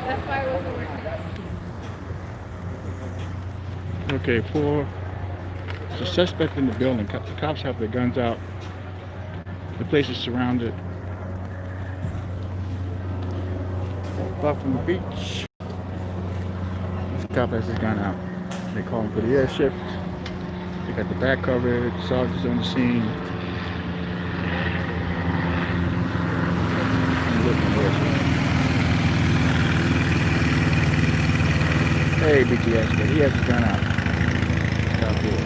That's why it wasn't working. Okay, for the suspect in the building, the cops have their guns out. The place is surrounded. Far from the beach. This cop has his gun out. They call him for the air shift. They got the back covered. Sergeant's on the scene. Hey, BTS, but he has his gun out. Stop here.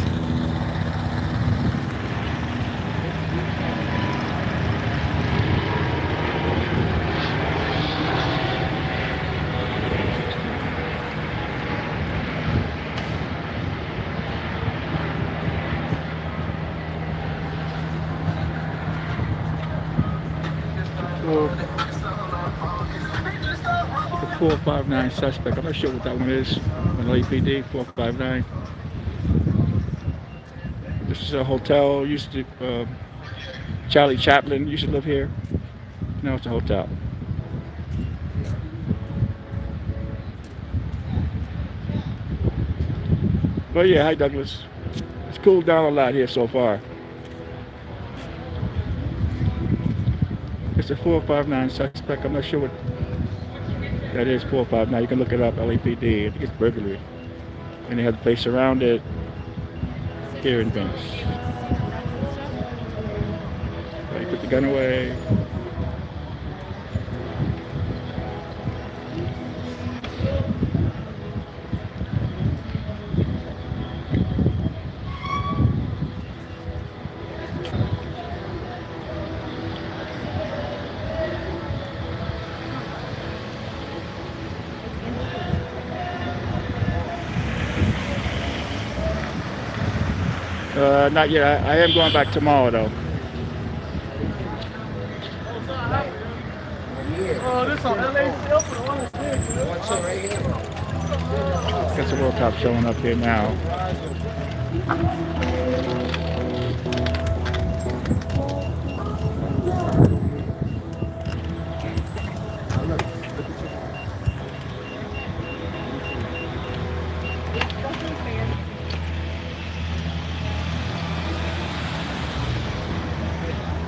The 459 suspect. I'm not sure what that one is. On LAPD 459. This is a hotel. Used to Charlie Chaplin used to live here. Now it's a hotel. But yeah, hi Douglas. It's cooled down a lot here so far. It's a 459 suspect. I'm not sure what that is. 459. You can look it up. LAPD. I think it's burglary. And they have the place surrounded here in Venice. So you put the gun away. Not yet. I am going back tomorrow though. Oh, this on LA still for the one right here. Got some little cops showing up here now.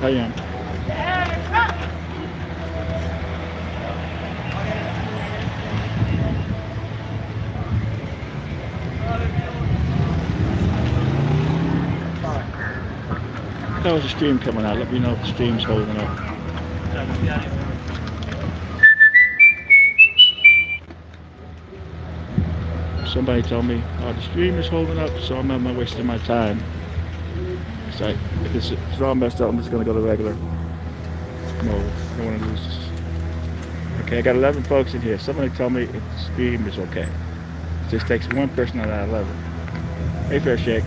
I am. That was a stream coming out. Let me know if the stream's holding up. Somebody told me, oh, the stream is holding up, so I'm not wasting my time. So if it's all messed up, I'm just going to go to regular mode. I don't want to lose this. Okay, I got 11 folks in here. Somebody told me if the stream is okay. It just takes one person out of 11. Hey, Fair Shake.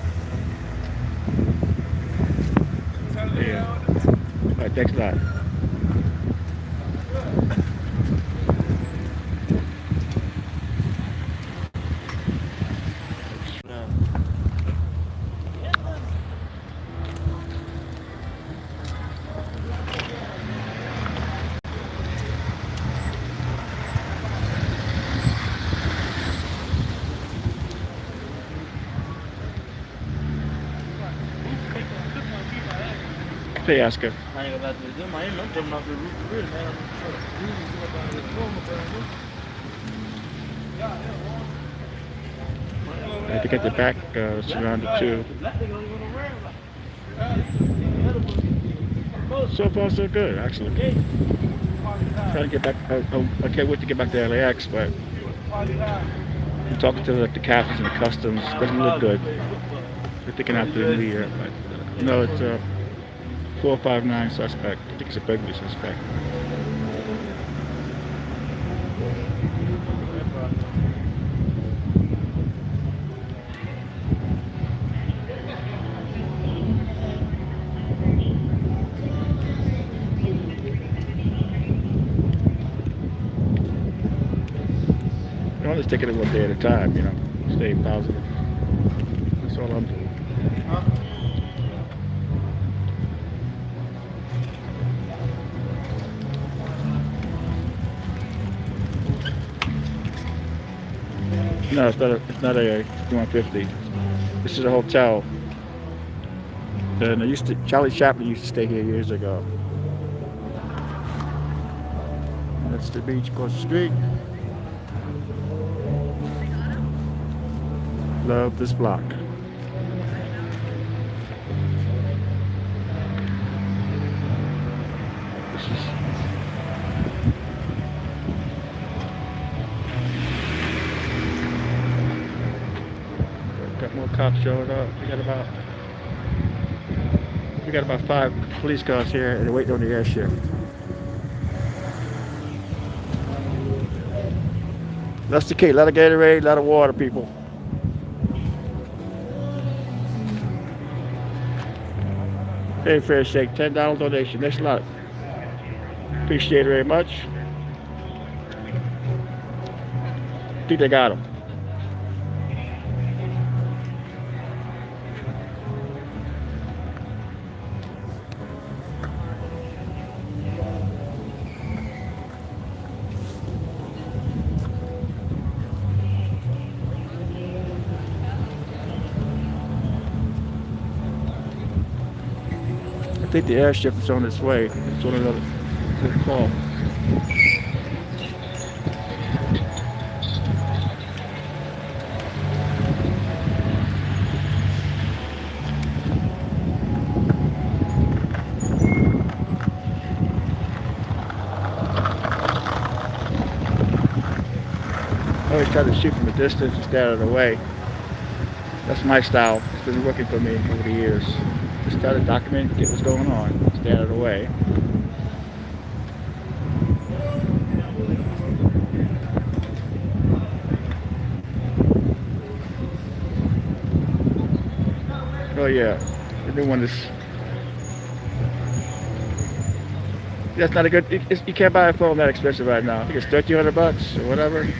Yeah. All right, thanks a lot. Hey, Oscar. I ain't gonna lie to them. I ain't no jumping off the roof for real, man. I had to get the back surrounded too. So far, so good, actually. Trying to get back. I can't wait to get back to LAX, but I'm talking to the captains and the customs. Doesn't look good. They're thinking after the new year, but no, it's a 459 suspect. I think it's a burglary suspect. I'm just taking it one day at a time, you know, staying positive. That's all I'm doing. No, it's not a 150. This is a hotel. And Charlie Chaplin used to stay here years ago. And that's the beach across the street. Love this block. This is got more cops showing up. We got about 5 police cars here and they're waiting on the air shift. That's the key. A lot of Gatorade, a lot of water, people. Hey, fair shake, $10 donation. Thanks a lot. Appreciate it very much. I think they got them. I think the airship is on its way. It's on another call. I always try to shoot from a distance and stay out of the way. That's my style. It's been working for me over the years. Just try to document, get what's going on, stay out of the way. Oh yeah, the new one is. That's not a good. You can't buy a phone that expensive right now. I think it's $1,300 or whatever. You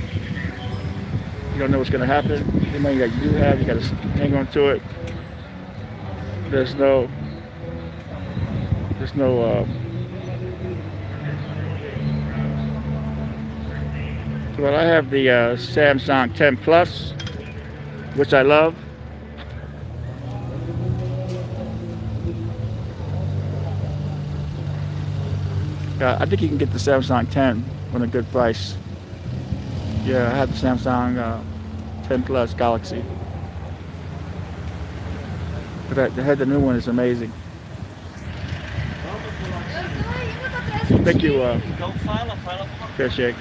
don't know what's gonna happen. The money that you do have, you gotta hang on to it. There's no. Well, I have the Samsung 10 Plus, which I love. I think you can get the Samsung 10 on a good price. Yeah, I have the Samsung 10 Plus Galaxy. But the new one is amazing. Thank you, Fair Shake.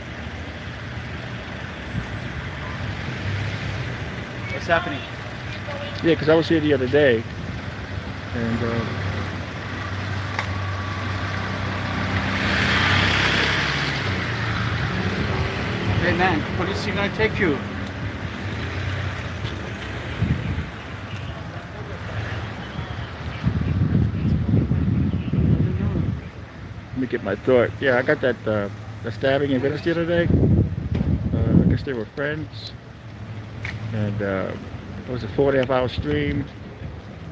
What's happening? Yeah, because I was here the other day, and Hey man, police are gonna take you. let me get my thought. Yeah, I got that the stabbing in Venice the other day. I guess they were friends, and it was a 4.5 hour stream.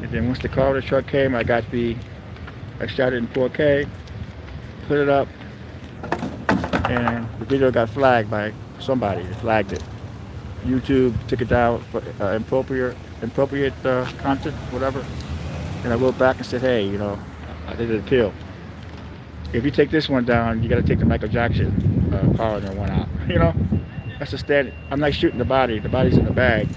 And then once the car truck came, I shot it in 4K, put it up, and the video got flagged by somebody. They flagged it. YouTube took it down for inappropriate content, whatever. And I wrote back and said, hey, I did an appeal. If you take this one down, you got to take the Michael Jackson car and then one out. That's the standard. I'm not shooting the body. The body's in the bag,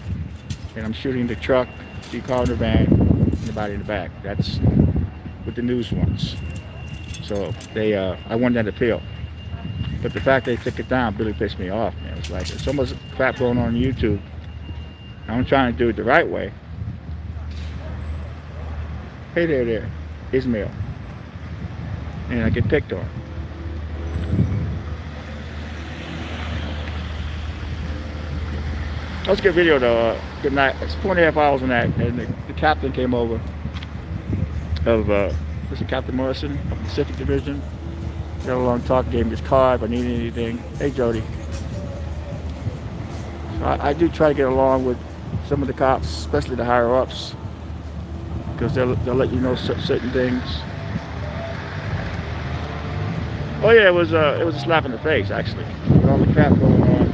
and I'm shooting the truck, the car in the van, and the body in the back. That's what the news wants. So I won that appeal. But the fact they took it down really pissed me off, man. It's like, it's almost crap going on YouTube. I'm trying to do it the right way. Hey there, Ismail. And I get picked on. Let's get video though. Good night. It's 4.5 hours on that, and the captain came over of this is Captain Morrison of the Pacific Division. Got a long talk, gave him his card if I needed anything. Hey Jody. So I do try to get along with some of the cops, especially the higher ups, because they'll let you know certain things. Oh yeah, it was a slap in the face actually. With all the crap going on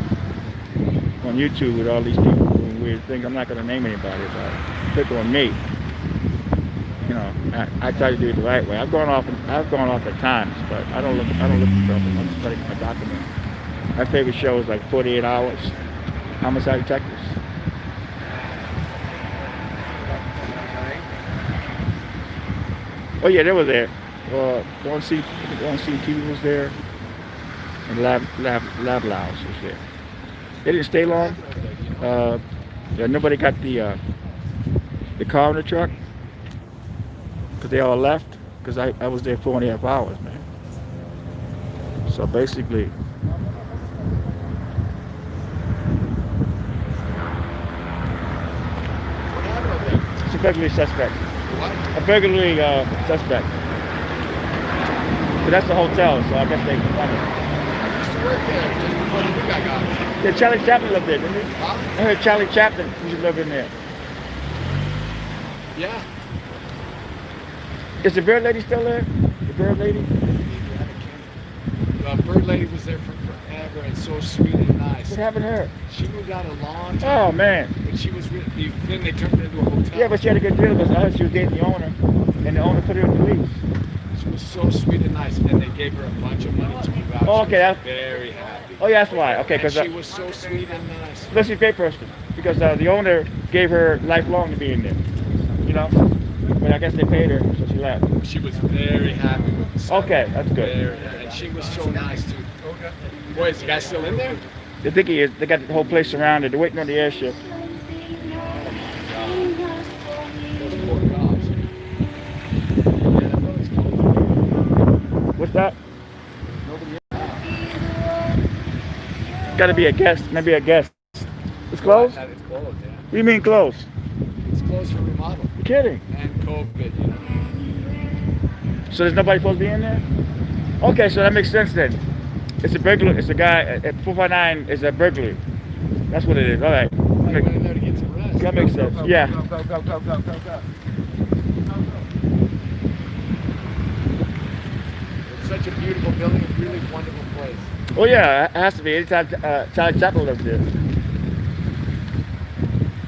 on YouTube with all these people doing weird things. I'm not going to name anybody, but pick on me. You know, I try to do it the right way. I've gone off at times, but I don't look for trouble. I'm just letting my document. My favorite show is like 48 Hours, Homicide Detectives. Oh yeah, they were there. The one scene TV was there, and Lab Louse was there. They didn't stay long. Yeah, nobody got the car in the truck because they all left. Because I was there 4.5 hours, man. So basically, it's a burglary suspect. What? A burglary suspect. But that's the hotel, so I guess they can find it. I used to work there just before the new guy got it. Yeah, Charlie Chaplin lived there, didn't he? Huh? I heard Charlie Chaplin used to live in there. Yeah. Is the bird lady still there? The bird lady? The bird lady was there for forever and so sweet and nice. What happened to her? She moved out a long time. Oh man. But she was with the then they turned it into a hotel. Yeah, but she had a good deal because I heard she was dating the owner, and the owner put her in the lease. She was so sweet and nice, and they gave her a bunch of money to move out. Oh, okay, She was that's- very happy. Oh yeah, that's why. Okay, And because she was so sweet and nice. let's see, pay person because the owner gave her lifelong to be in there. You know, but I guess they paid her, so she left. She was very happy with the stuff. Okay, that's good. Very, and she was so nice too. Boy, is the guy still in there? They think he is. They got the whole place surrounded. They're waiting on the airship. Those poor cops. What's that? Got to be a guest. Maybe a guest. It's closed? What It's closed, yeah. do you mean closed? It's closed for remodel You're kidding. and COVID, you know. So there's nobody supposed to be in there? Okay, so that makes sense then. It's a burglar. It's a guy at 459 is a burglary. That's what it is. All right. I went in there to get some rest. That makes sense. Yeah. Go. It's such a beautiful building, a really wonderful place. Oh yeah, it has to be. Anytime Charlie Chaplin lived there.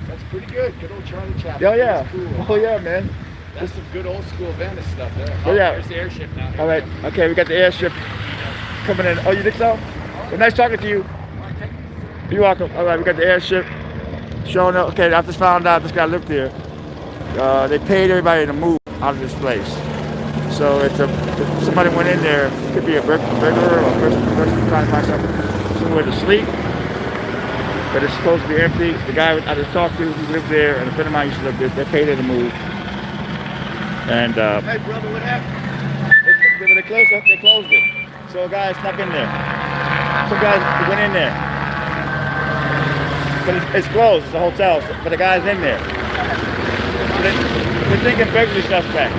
That's pretty good. Good old Charlie Chaplin. Oh yeah. That's cool. Oh yeah, man. That's some good old school Venice stuff there. Oh, yeah. There's the airship now. All right. Okay, we got the airship coming in. Oh, you think so? Well, nice talking to you. You're welcome. All right, we got the airship showing up. Okay, I just found out this guy lived here. They paid everybody to move out of this place. So if somebody went in there, it could be a burglar or a person trying to find somewhere to sleep. But it's supposed to be empty. The guy I just talked to who lived there, and a friend of mine used to live there, they paid her to move. And Hey, brother, what happened? they closed it. So a guy snuck in there. Some guys went in there. But it's closed, it's a hotel, but the guy's in there. So they're thinking burglary suspect.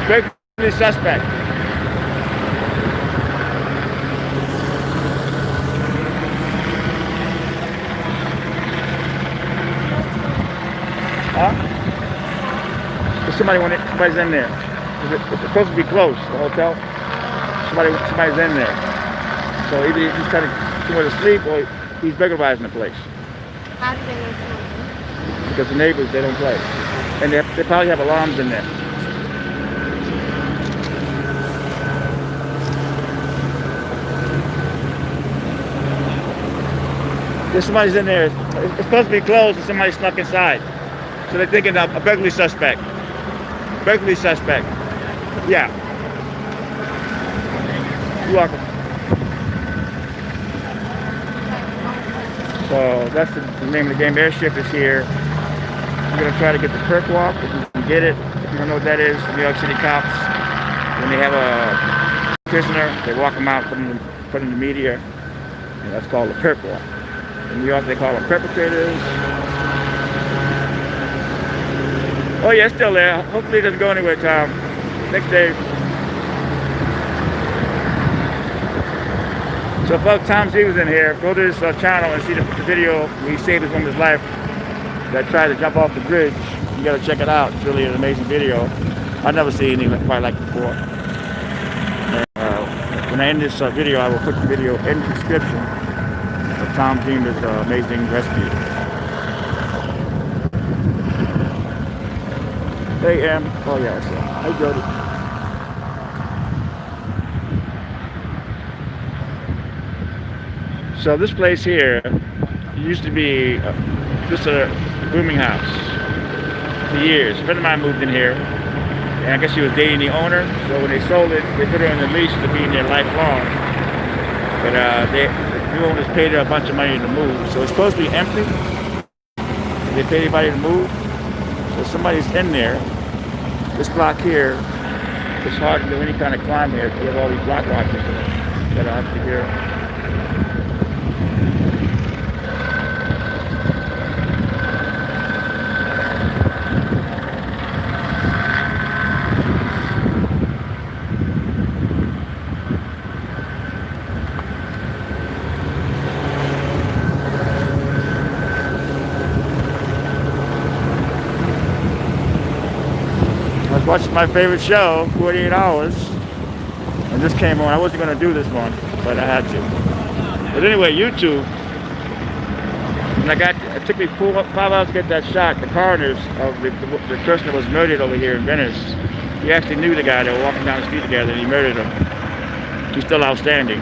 Burglary suspect. Huh? Somebody's in there. It's supposed to be closed, the hotel. Somebody's in there. So either he's trying to somewhere to sleep or he's burglarizing the place. How do they know something? Because the neighbors, they don't play. And they probably have alarms in there. There's somebody's in there. It's supposed to be closed and somebody snuck inside. So they're thinking of a burglary suspect. Burglary suspect. Yeah. You're welcome. So that's the name of the game. Airship is here. We're going to try to get the perk walk if we can get it. If you don't know what that is, New York City cops, when they have a prisoner, they walk them out, put them in the media, and that's called the perk walk. In New York, they call them perpetrators. Oh yeah, it's still there. Hopefully it doesn't go anywhere, Tom. Next day. So folks, Tom Z was in here. Go to his channel and see the video where he saved his woman's life that tried to jump off the bridge. You gotta check it out. It's really an amazing video. I've never seen anything quite like it before. And, when I end this video, I will put the video in the description of Tom Zimmer's Amazing Rescue. Hey, Em. Oh, yeah, what's up? Hey, Jody. So this place here used to be just a rooming house for years. A friend of mine moved in here, and I guess she was dating the owner. So when they sold it, they put her on the lease to be in there lifelong. But the new owners paid her a bunch of money to move, so it's supposed to be empty. They paid everybody to move, so somebody's in there. This block here, it's hard to do any kind of crime here. You have all these block watchers that are out here. Watched my favorite show, 48 Hours, and this came on. I wasn't going to do this one, but I had to. But anyway, YouTube, and it took me 5 hours to get that shot. The coroners of the person that was murdered over here in Venice, he actually knew the guy. They were walking down the street together, and he murdered him. He's still outstanding.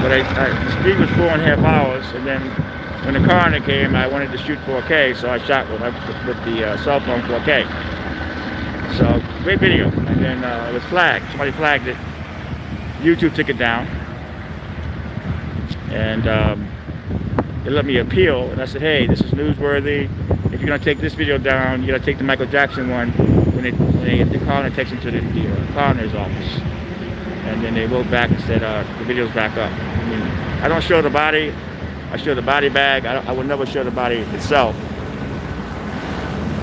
But the stream was 4.5 hours, and then when the coroner came, I wanted to shoot 4K, so I shot with the cell phone 4K. So, great video. And then it was flagged. Somebody flagged it. YouTube took it down. And they let me appeal. And I said, hey, this is newsworthy. If you're going to take this video down, you got to take the Michael Jackson one when the coroner takes him to the coroner's office. And then they wrote back and said, the video's back up. I mean, I don't show the body. I show the body bag. I would never show the body itself.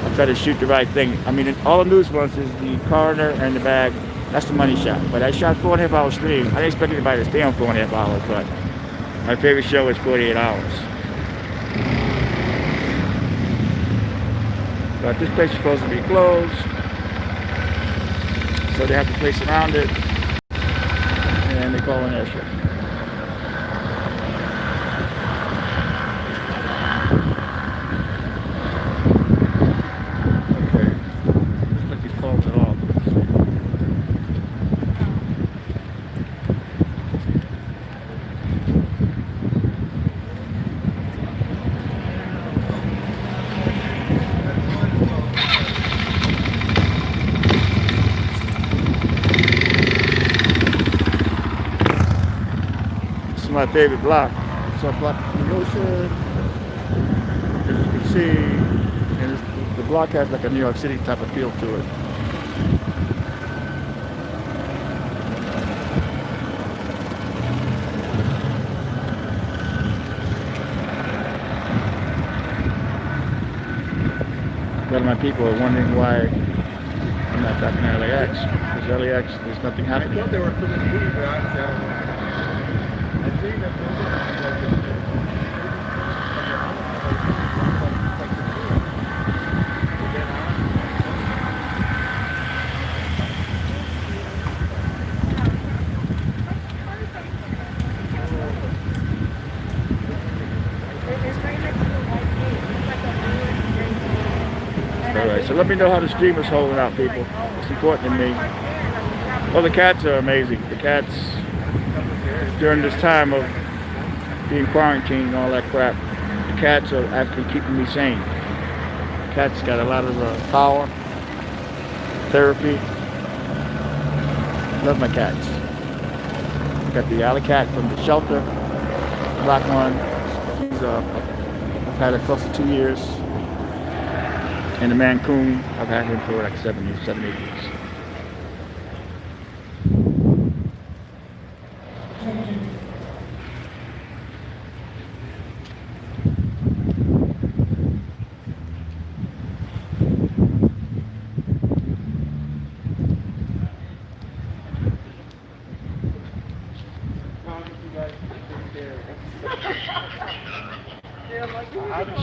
I try to shoot the right thing. I mean, all the news was is the coroner and the bag. That's the money shot. But I shot 4.5 hour stream. I didn't expect anybody to stay on 4.5 hours, but my favorite show is 48 Hours. But this place is supposed to be closed, so they have to place around it, and they call an airstrip. My favorite block. It's a block in the ocean, as you can see, and the block has like a New York City type of feel to it. A lot of my people are wondering why I'm not talking to LAX, because LAX, there's nothing happening. I thought they were from the movie, but I don't know. Alright, so let me know how the stream is holding out, people. It's important to me. Well, the cats are amazing. The cats, during this time of being quarantined and all that crap, the cats are actually keeping me sane. The cats got a lot of power, therapy. Love my cats. Got the alley cat from the shelter, black one. She's I've had her close to 2 years. And the Mancoon, I've had him for like 7 years, 7, 8 years.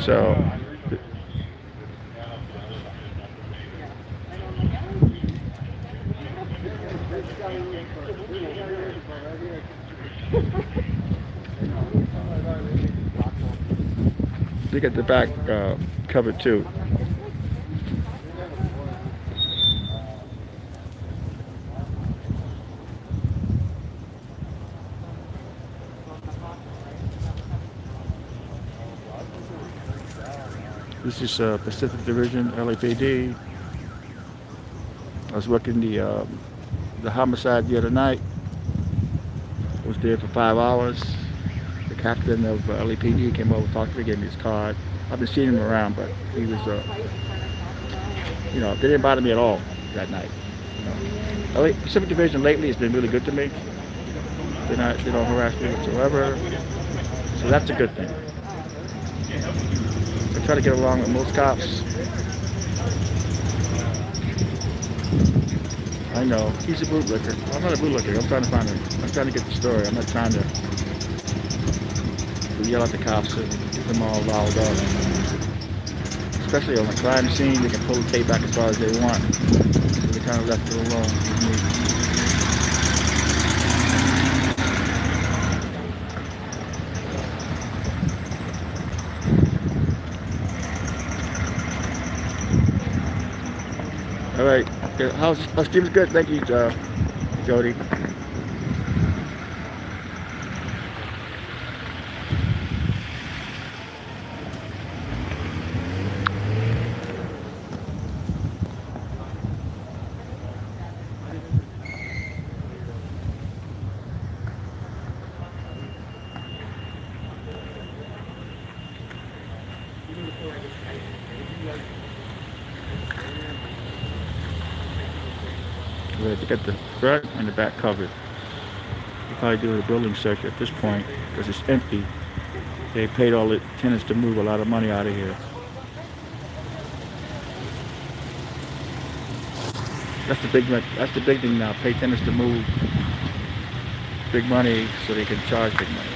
So They got the back covered too. This is Pacific Division, LAPD. I was working the homicide the other night. Was there for 5 hours. The captain of LAPD came over, talked to me, gave me his card. I've been seeing him around, but he was, they didn't bother me at all that night. Pacific Division lately has been really good to me. They don't harass me whatsoever. So that's a good thing. I try to get along with most cops. I know. He's a bootlicker. I'm not a bootlicker. I'm trying to find him. I'm trying to get the story. I'm not trying to yell at the cops and get them all riled up. Especially on a crime scene, they can pull the tape back as far as they want. So they kind of left it alone with me. All right. Okay. How's Steve's good? Thank you, Jody. They got the front and the back covered. They're probably doing a building search at this point because it's empty. They paid all the tenants to move a lot of money out of here. That's the big thing now. Pay tenants to move big money so they can charge big money.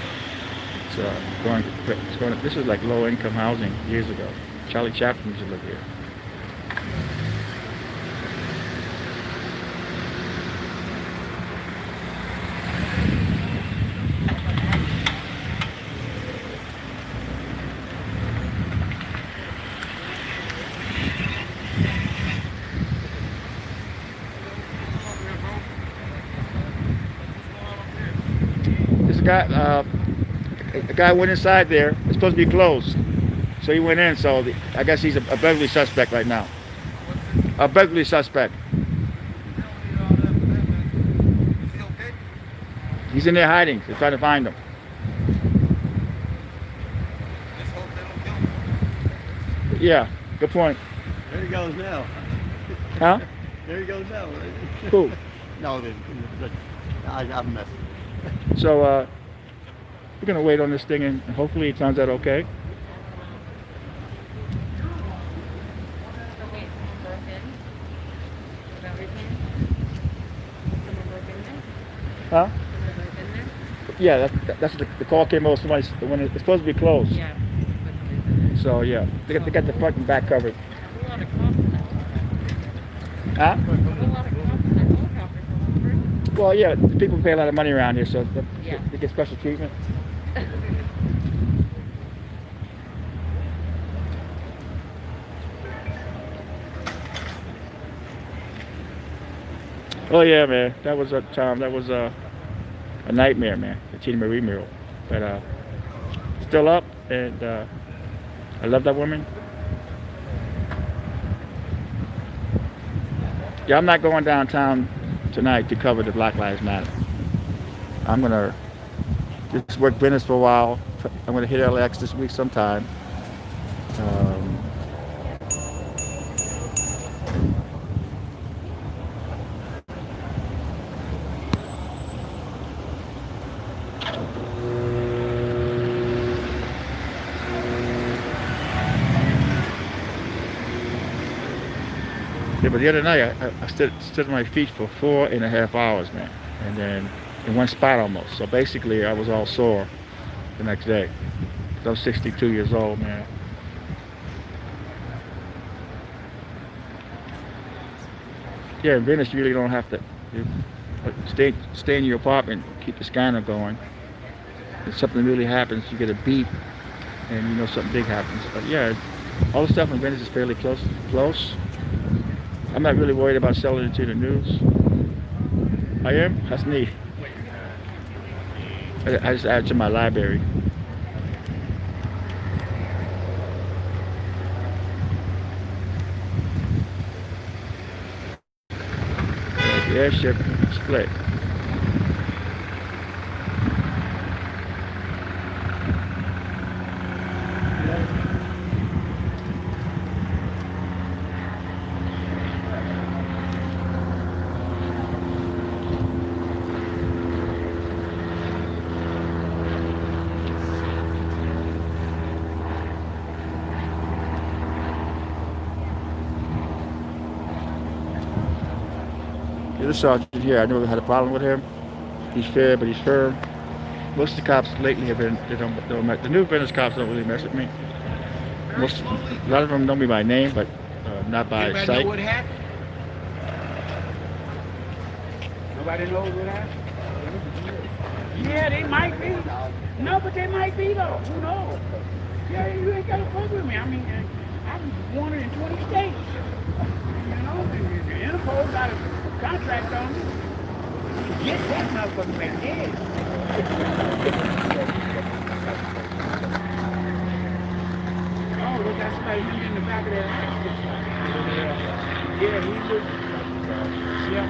It's going. This is like low income housing years ago. Charlie Chaplin used to live here. A guy went inside there. It's supposed to be closed, so he went in. So I guess he's a Burglary suspect right now. A Burglary suspect. He's in there hiding. They're trying to find him. Yeah, good point. There he goes now. Huh? There he goes now. Who? No, I'm messing. So we're gonna wait on this thing, and hopefully it turns out okay. Huh? Yeah, that's the call came over. Somebody when it's supposed to be closed. Yeah. So yeah, they got the front and back covered. A lot of cops in that Huh? A lot of cops in that helicopter for one person. Well, yeah, people pay a lot of money around here, so Yeah. they get special treatment. Oh yeah, man, that was a time. That was a nightmare, man. The Tina Marie mural, but still up, and I love that woman. Yeah, I'm not going downtown tonight to cover the Black Lives Matter. I'm gonna just work Venice for a while. I'm gonna hit LX this week sometime. Yeah, but the other night I stood on my feet for 4.5 hours, man, and then in one spot almost. So basically, I was all sore the next day. I was 62 years old, man. Yeah, in Venice, you really don't have to stay in your apartment, keep the scanner going. If something really happens, you get a beep, and you know something big happens. But yeah, all the stuff in Venice is fairly close. Close. I'm not really worried about selling it to the news. I am. That's neat. I just add it to my library. The airship split. This sergeant here, I never had a problem with him. He's fair, but he's firm. Most of the cops lately have been, the new Venice cops don't really mess with me. A lot of them know me by name, but not by Anybody sight. know what happened? Nobody knows what happened? Yeah, they might be. No, but they might be though. Who knows? Yeah, you ain't gotta fuck with me. I mean, I'm wanted in 20 states. You know, the Interpol got a contract on me. Get that motherfucker back dead. Oh, look, that's somebody in the back of that house. Yeah, he was. Yeah.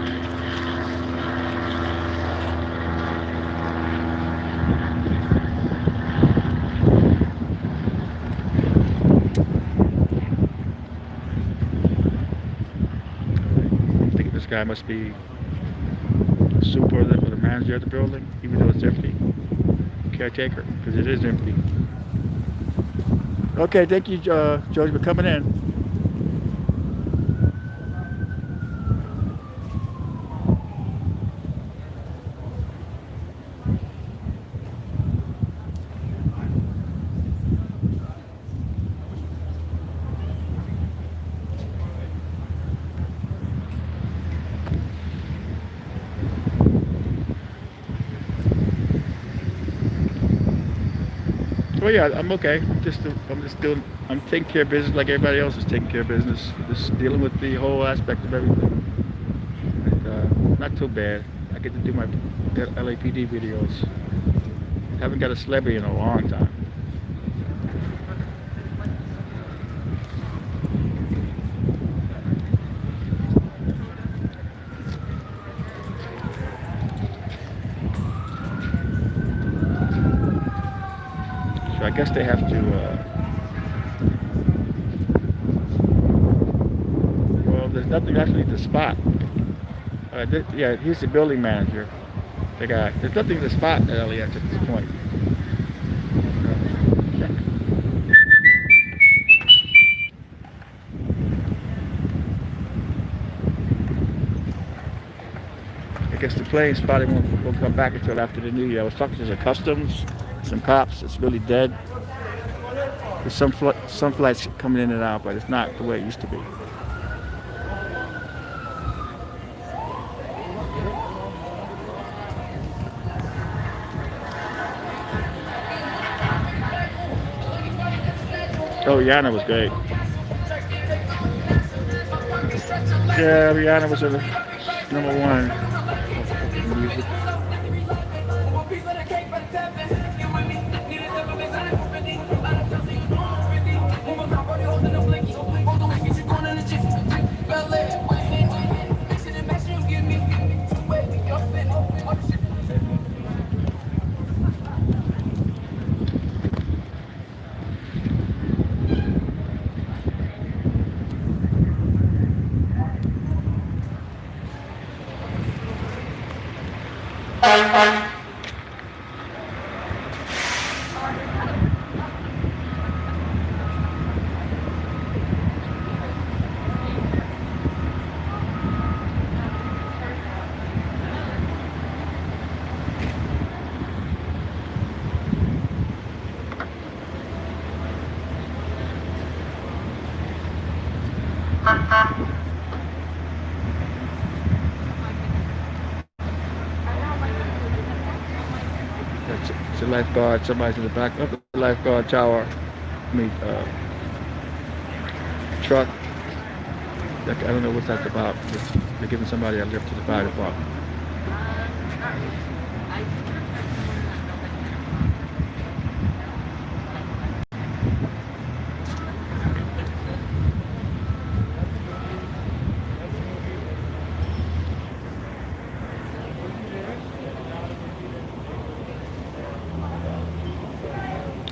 I think this guy must be super or the manager of the building, even though it's empty. Caretaker, because it is empty. Okay, thank you, George, for coming in. Well, yeah, I'm okay. I'm taking care of business like everybody else is taking care of business. Just dealing with the whole aspect of everything. And, not too bad. I get to do my LAPD videos. Haven't got a celebrity in a long time. So I guess they have to, well, there's nothing actually to spot. Yeah, he's the building manager, the guy. There's nothing to spot at LAX at this point. I guess the plane spotting won't come back until after the new year. I was talking to the customs, some cops. It's really dead. There's some flights coming in and out, but it's not the way it used to be. Oh, Rihanna was great. Yeah, Rihanna was number one. Music. It's a lifeguard. Somebody's in the back of the lifeguard tower. truck. Like, I don't know what that's about. They're giving somebody a lift to the fire department.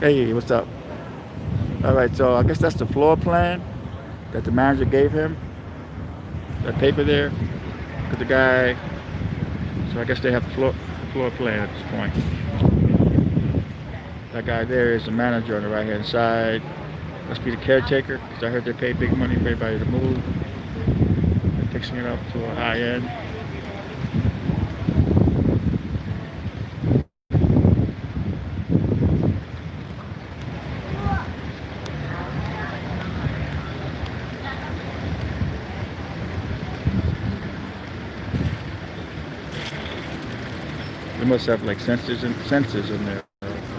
Hey, what's up? All right, so I guess that's the floor plan that the manager gave him. That paper there, because the guy. So I guess they have the floor plan at this point. That guy there is the manager on the right hand side. Must be the caretaker, because I heard they pay big money for everybody to move. They're fixing it up to a high end. They must have like sensors in their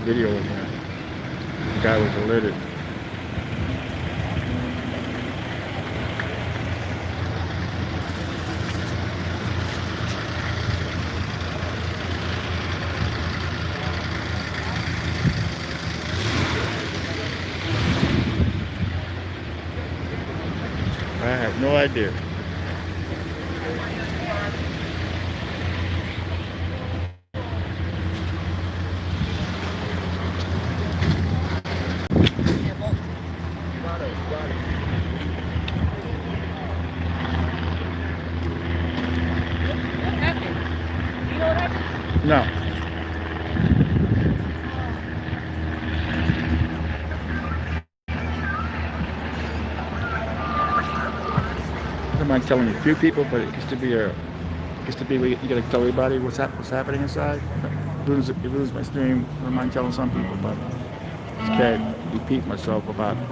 video in there. The guy was alerted. I have no idea. No. I don't mind telling a few people, but it gets to be where you gotta tell everybody what's happening inside. It ruins my stream. I don't mind telling some people, but I just can't repeat myself about it.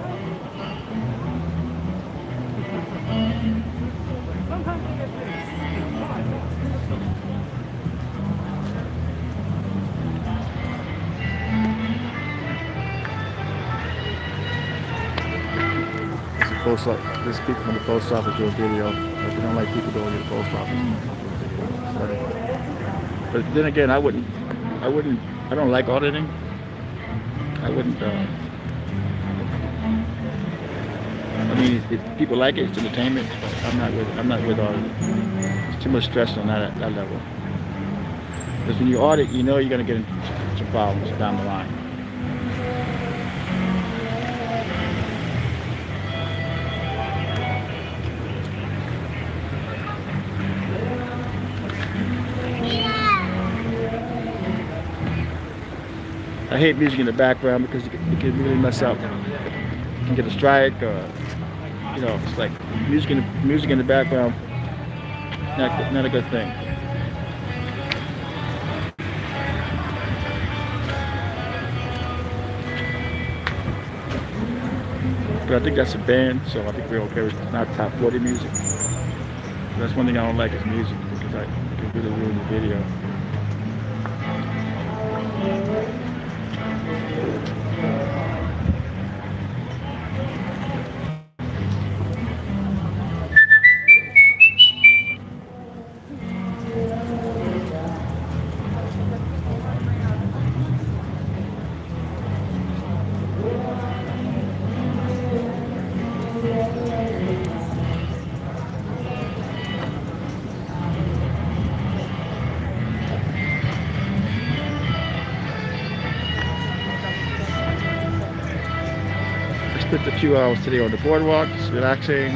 There's people from the post office do a video. If you don't like people going to the post office. But then again, I don't like auditing. I wouldn't, I mean, if people like it, it's entertainment. But I'm not with auditing. There's too much stress on that level. Because when you audit, you know you're going to get into some problems down the line. I hate music in the background because it can really mess up. You can get a strike, you know, it's like music in the background, not a good thing. But I think that's a band, so I think we're okay with not top 40 music. But that's one thing I don't like is music, because it can really ruin the video. Spent a few hours today on the boardwalk, just relaxing.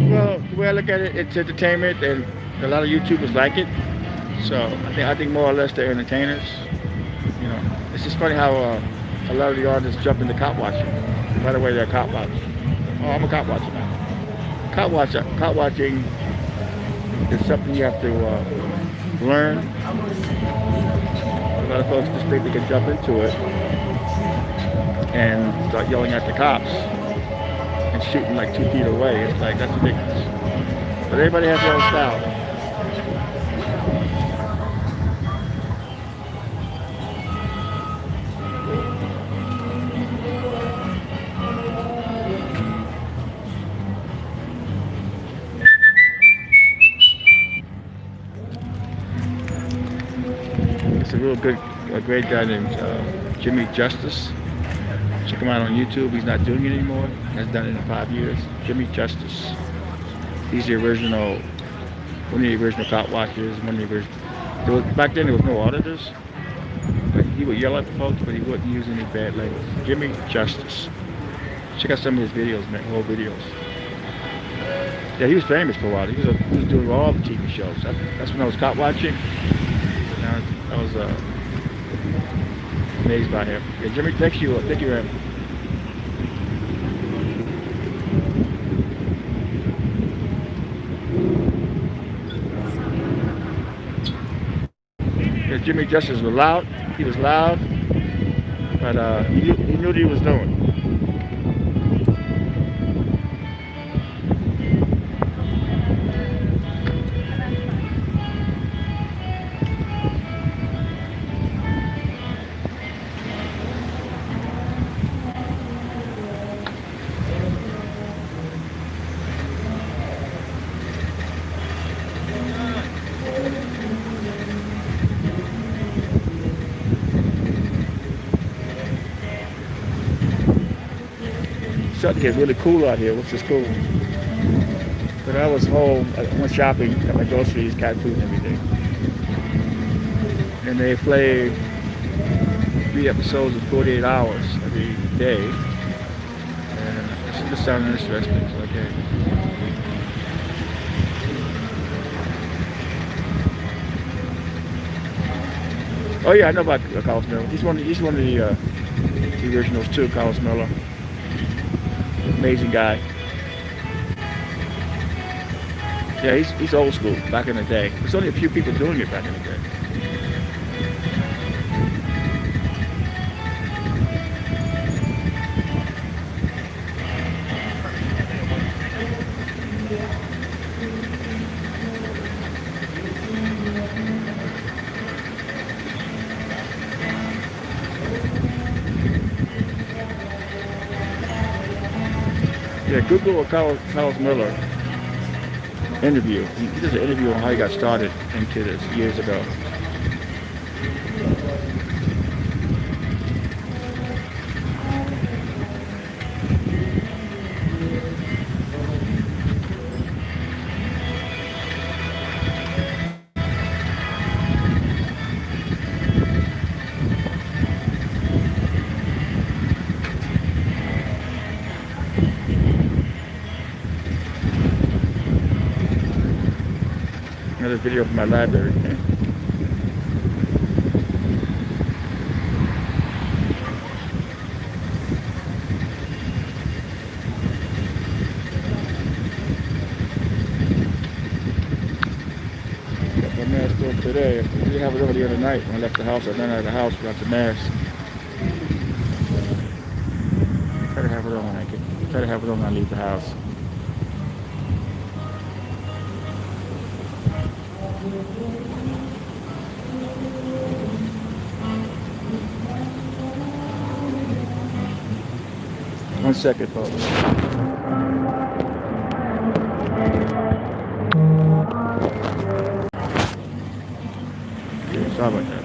Well, the way I look at it, it's entertainment, and a lot of YouTubers like it. So I think more or less they're entertainers. You know, it's just funny how a lot of the artists jump into cop watching. Right away, they're cop watching. Oh, I'm a cop watcher now. Cop watching is something you have to learn. lot of folks just think they can jump into it and start yelling at the cops and shooting like 2 feet away. It's like, that's ridiculous. But everybody has their own style. It's a real good, a great guy named Jimmy Justice. Check him out on YouTube. He's not doing it anymore. Hasn't done it in 5 years. Jimmy Justice. He's the original, one of the original cop watchers. One of the original. Back then there was no auditors. But he would yell at the folks, but he wouldn't use any bad language. Jimmy Justice. Check out some of his videos, man. Whole videos. Yeah, he was famous for a while. He was doing all the TV shows. That's when I was cop watching. I was amazed by him. Yeah, Jimmy, thank you, man. Yeah, Jimmy Justice was loud. He was loud, but he knew what he was doing. Starting to get really cool out here, which is cool. But I was home, I went shopping, got my groceries, cat food and everything. And they play 3 episodes of 48 hours every day. And this sounded interesting, so okay. Oh yeah, I know about Carlos Miller. He's one of the originals too, Carlos Miller. Amazing guy. Yeah, he's old school, back in the day. There's only a few people doing it back in the day. Yeah, Google Carlos Miller interview. He does an interview on how he got started into this years ago. Another video from my library. Got my mask on today. I didn't have it over the other night when I left the house. I ran out of the house without the mask. Try to have it on when I get. Try to have it on when I leave the house. One second, folks. Yeah, sorry about that.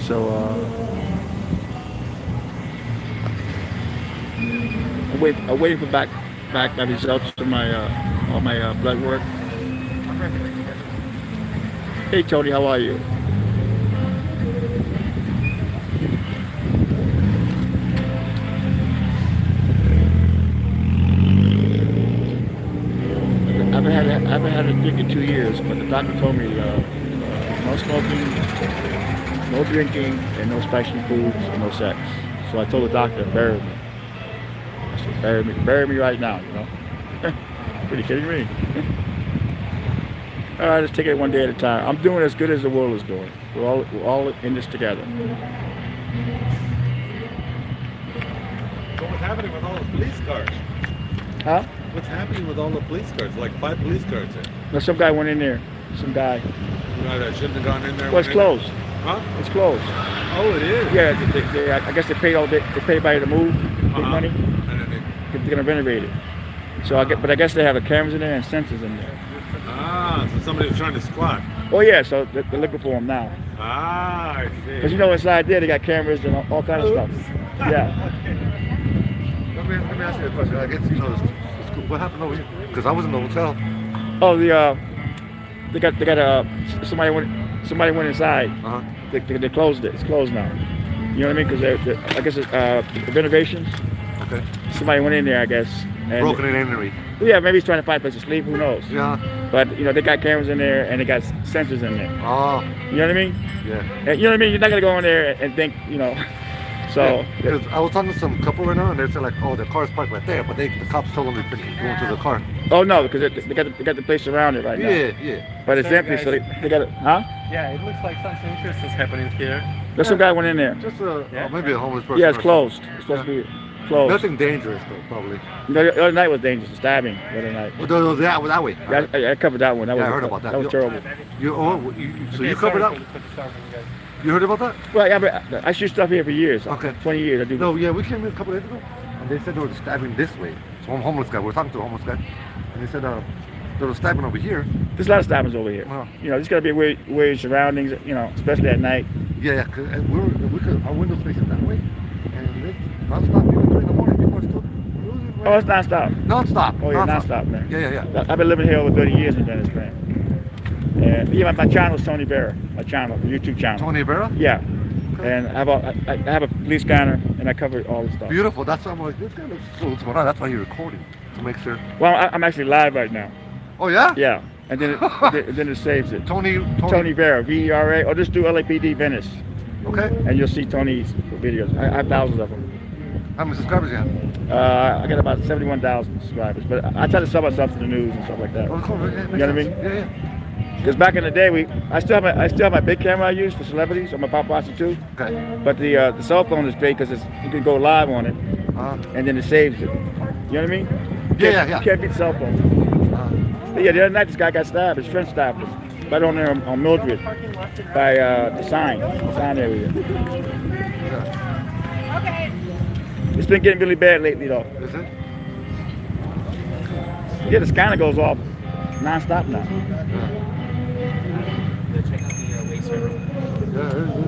So, I'm waiting for back my results to my all my blood work. Hey Tony, how are you? I haven't had a drink in 2 years, but the doctor told me no smoking, no drinking, and no spicy foods, and no sex. So I told the doctor to bury me. I said, bury me right now, you know. Pretty kidding me. All right, let's take it one day at a time. I'm doing as good as the world is doing. We're all in this together. So what's happening with all the police cars? Huh? What's happening with all the police cars? Like 5 police cars there. No, some guy went in there. Some guy. You know, that shouldn't have gone in there. Well, it's closed. Huh? It's closed. Oh, it is. Yeah, I guess they paid all. They paid by to move, big money. And then They're gonna renovate it. So but I guess they have the cameras in there and sensors in there. so somebody was trying to squat. Oh yeah, so they're looking for them now. I see. Because you know inside there they got cameras and all kind of stuff. Yeah. Let me ask you a question. I guess you know the school. What happened over here? Because I was in the hotel. Oh, they got somebody went inside. Uh-huh. They closed it. It's closed now. You know what I mean? Because I guess it's renovations. Okay. Somebody went in there, I guess. And Broken and entry. yeah, maybe he's trying to find a place to sleep. Who knows? Yeah. But you know they got cameras in there and they got sensors in there. Oh. You know what I mean? Yeah. And you know what I mean? You're not gonna go in there and think, you know. So. Because I was talking to some couple right now, and they said like, "Oh, the car's parked right there," but the cops told them to go into the car. Oh no, because they got the place surrounded right now. Yeah. But it's Sorry, empty, guys. so they got it. Huh? Yeah, it looks like something interesting is happening here. There's some guy went in there. Just Yeah? maybe a homeless person. Yeah, it's or closed. It's supposed to be closed. Nothing dangerous though, probably. No, the other night was dangerous. Stabbing the other night. Well, no, that way. Yeah, I covered that one. That Yeah, was I heard about that. That was terrible. So you covered up? You heard about that? Well, yeah, I shoot stuff here for years. Okay. 20 years. I do. No, yeah, we came in a couple days ago, and they said they were stabbing this way. So one homeless guy. We're talking to a homeless guy, and they said they were stabbing over here. There's a lot of stabbings over here. Wow. You know, there's got to be weird surroundings. You know, especially at night. Yeah, cause our windows facing that way, and it's nonstop. Even 3 in the morning, people are still losing. Oh, it's nonstop. Nonstop. Oh yeah, nonstop, man. Yeah. I've been living here over 30 years in Venice, man. And yeah, my channel is Tony Vera. My channel, the YouTube channel. Tony Vera. Yeah. And I have a police scanner, and I cover all the stuff. Beautiful. That's why I'm like, this guy looks cool. What's going on? That's why you're recording to make sure. Well, I'm actually live right now. Oh yeah. Yeah. And then it saves it. Tony. Tony Vera, VERA, or just do LAPD Venice, Okay. and you'll see Tony's videos. I have thousands of them. How many subscribers you have? I got about 71,000 subscribers, but I try to sell myself to the news and stuff like that. Oh, cool. Yeah, You know what I mean? Yeah. Because back in the day, I still have my big camera I use for celebrities on my paparazzi too. Okay. But the cell phone is great because you can go live on it, and then it saves it. You know what I mean? Yeah. You can't beat the cell phone. But yeah, the other night this guy got stabbed. His friend stabbed him. Right on there on Mildred, by the sign area. Okay. It's been getting really bad lately though. Is it? Yeah, the scanner goes off non-stop now. Check out the waste server. Yeah, it is.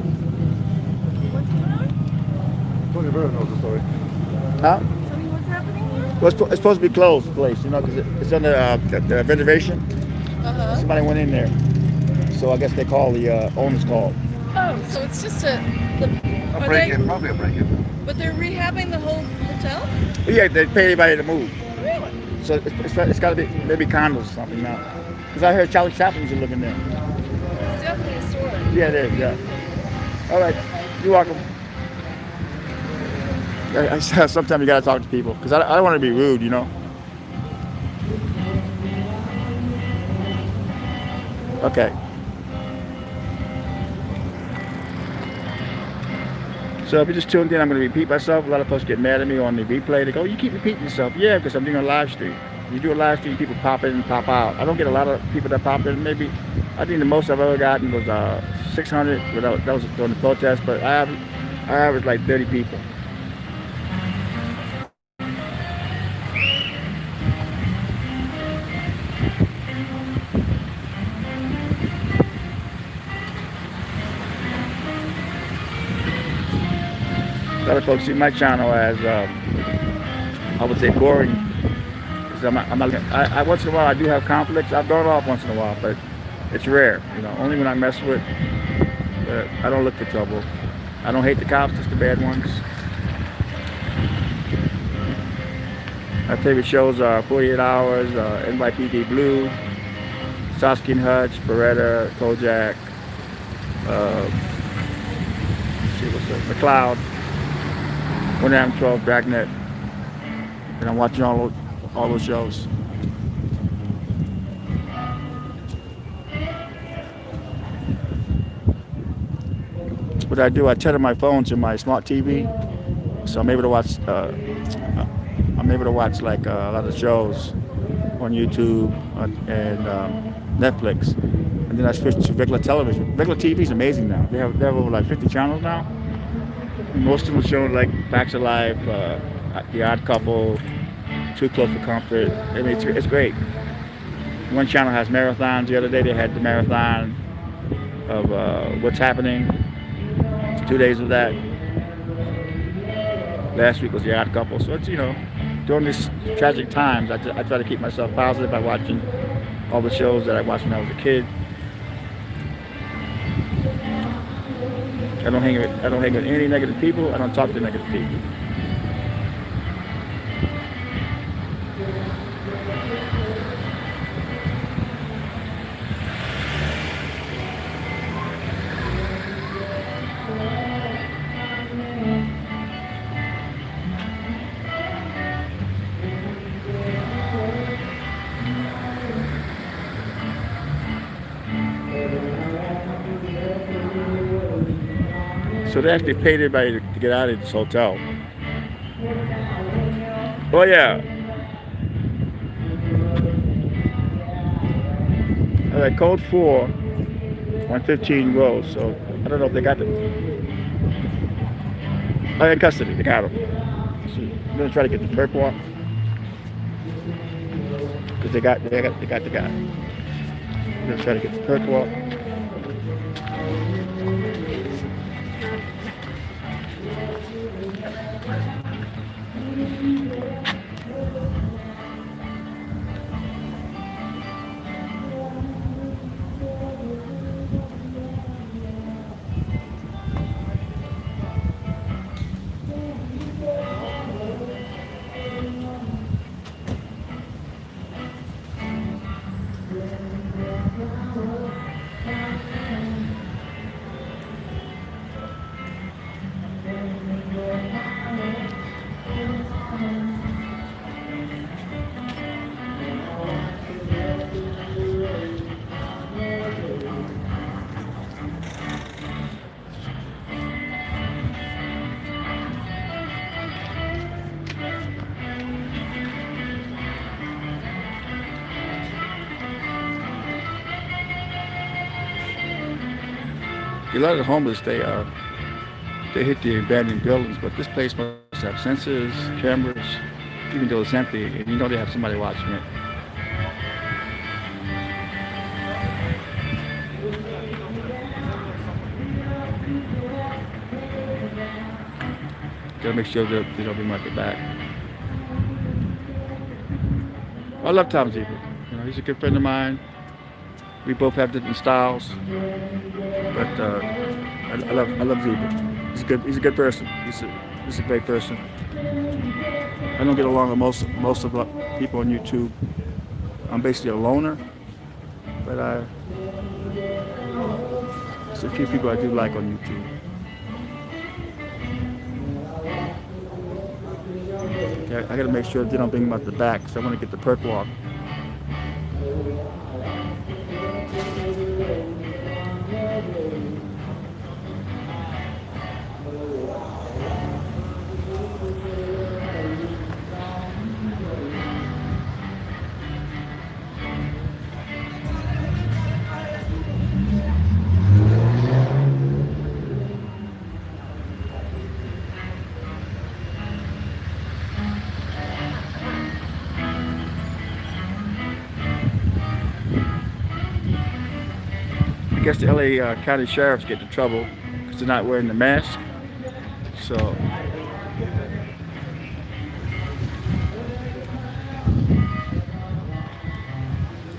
Tony Vera knows the story. Huh? What's happening here? Well, it's supposed to be closed, the place, you know, because it's under the renovation. Somebody went in there. So I guess they call the owners called. Oh, so it's just A break-in, probably a break-in. but they're rehabbing the whole hotel? Yeah, they pay everybody to move. Really? So it's got to be maybe condos or something now. Because I heard Charlie Chaplin used to live in there. It's definitely a store. Yeah, it is, yeah. All right, you're welcome. Sometimes you got to talk to people because I don't want to be rude, you know. Okay. So if you just tuned in, I'm going to repeat myself. A lot of folks get mad at me on the replay. They go, you keep repeating yourself. Yeah, because I'm doing a live stream. You do a live stream, people pop in and pop out. I don't get a lot of people that pop in. Maybe, I think the most I've ever gotten was 600. That was during the protest, but I averaged like 30 people. A lot of folks see my channel as, I would say, boring. Because I once in a while I do have conflicts. I've gone off once in a while, but it's rare. You know, only when I mess with. I don't look for trouble. I don't hate the cops, just the bad ones. My favorite shows are 48 Hours, NYPD Blue, Starsky and Hutch, Beretta, Kojak, the cloud, 1M12, Dragnet, and I'm watching all those shows. What I do, I tether my phone to my smart TV, so I'm able to watch. Like a lot of shows on YouTube and Netflix, and then I switch to regular television. Regular TV is amazing now. They have over like 50 channels now. Most of them show like Facts of Life, The Odd Couple, Too Close for Comfort. I mean, it's great. One channel has marathons. The other day they had the marathon of What's Happening. 2 days of that. Last week was The Odd Couple. So it's, during these tragic times, I try to keep myself positive by watching all the shows that I watched when I was a kid. I don't hang with any negative people. I don't talk to negative people. So they actually paid everybody to get out of this hotel. Oh yeah. All right, code 4 on 15 Road. So I don't know if they got them. Oh, in custody. They got them. So I'm gonna try to get the perp walk because they got the guy. I'm gonna try to get the perp walk. A lot of the homeless, they hit the abandoned buildings, but this place must have sensors, cameras, even though it's empty, and they have somebody watching it. Gotta make sure that they don't bring my back. I love Tom Zebra. He's a good friend of mine. We both have different styles, but I love Zebra. He's a good person. He's a great person. I don't get along with most of the people on YouTube. I'm basically a loner, but there's a few people I do like on YouTube. I gotta make sure they don't bring them out the back, so I want to get the perk walk. I guess the LA County Sheriffs get in trouble because they're not wearing the mask. So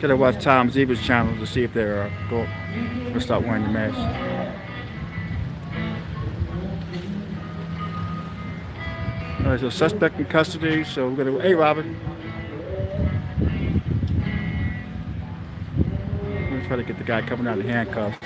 gotta watch Tom Zebra's channel to see if they're going to start wearing the mask. All right, so suspect in custody. So we're gonna. Hey, Robin. Try to get the guy coming out of handcuffs.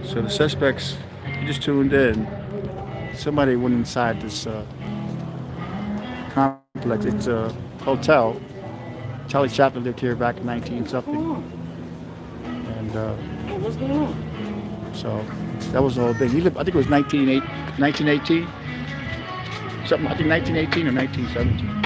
So the suspects just tuned in. Somebody went inside this complex. It's a hotel. Charlie Chaplin lived here back in 19 something. And What's going on? so that was the whole thing. He lived, I think it was 1918. Something, I think 1918 or 1917.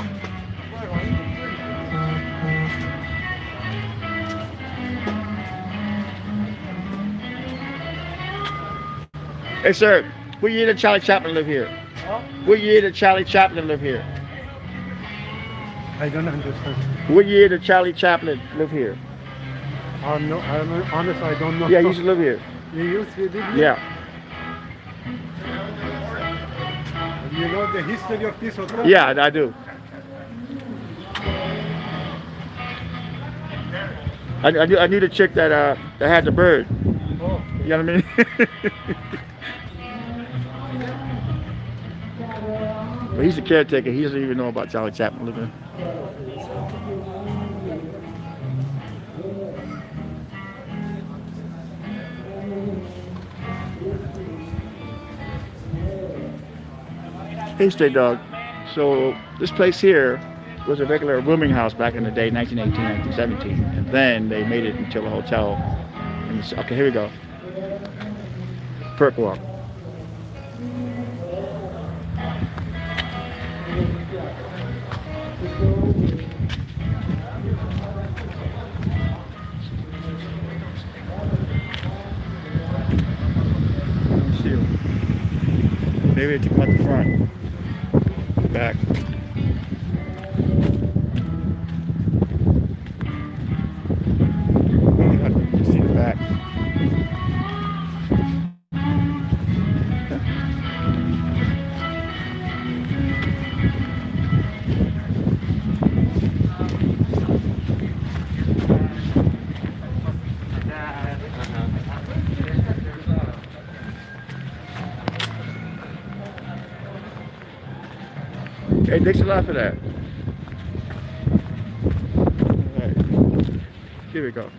Hey, sir, what year did Charlie Chaplin live here? What year did Charlie Chaplin live here? I don't understand. What year did Charlie Chaplin live here? No, I'm honest, I don't know. Yeah, he used to live here. You used to live here? Yeah. You know the history of this hotel? Yeah, I do. I knew the chick that had the bird. Oh. You know what I mean? But he's the caretaker. He doesn't even know about Charlie Chaplin living. Hey, stray dog. So this place here was a regular rooming house back in the day, 1918, 1917, and then they made it into a hotel. And okay, here we go. Perk walk. Let's see. Maybe to come out the front. Back. See the back. Hey, thanks a lot for that. All right. Here we go.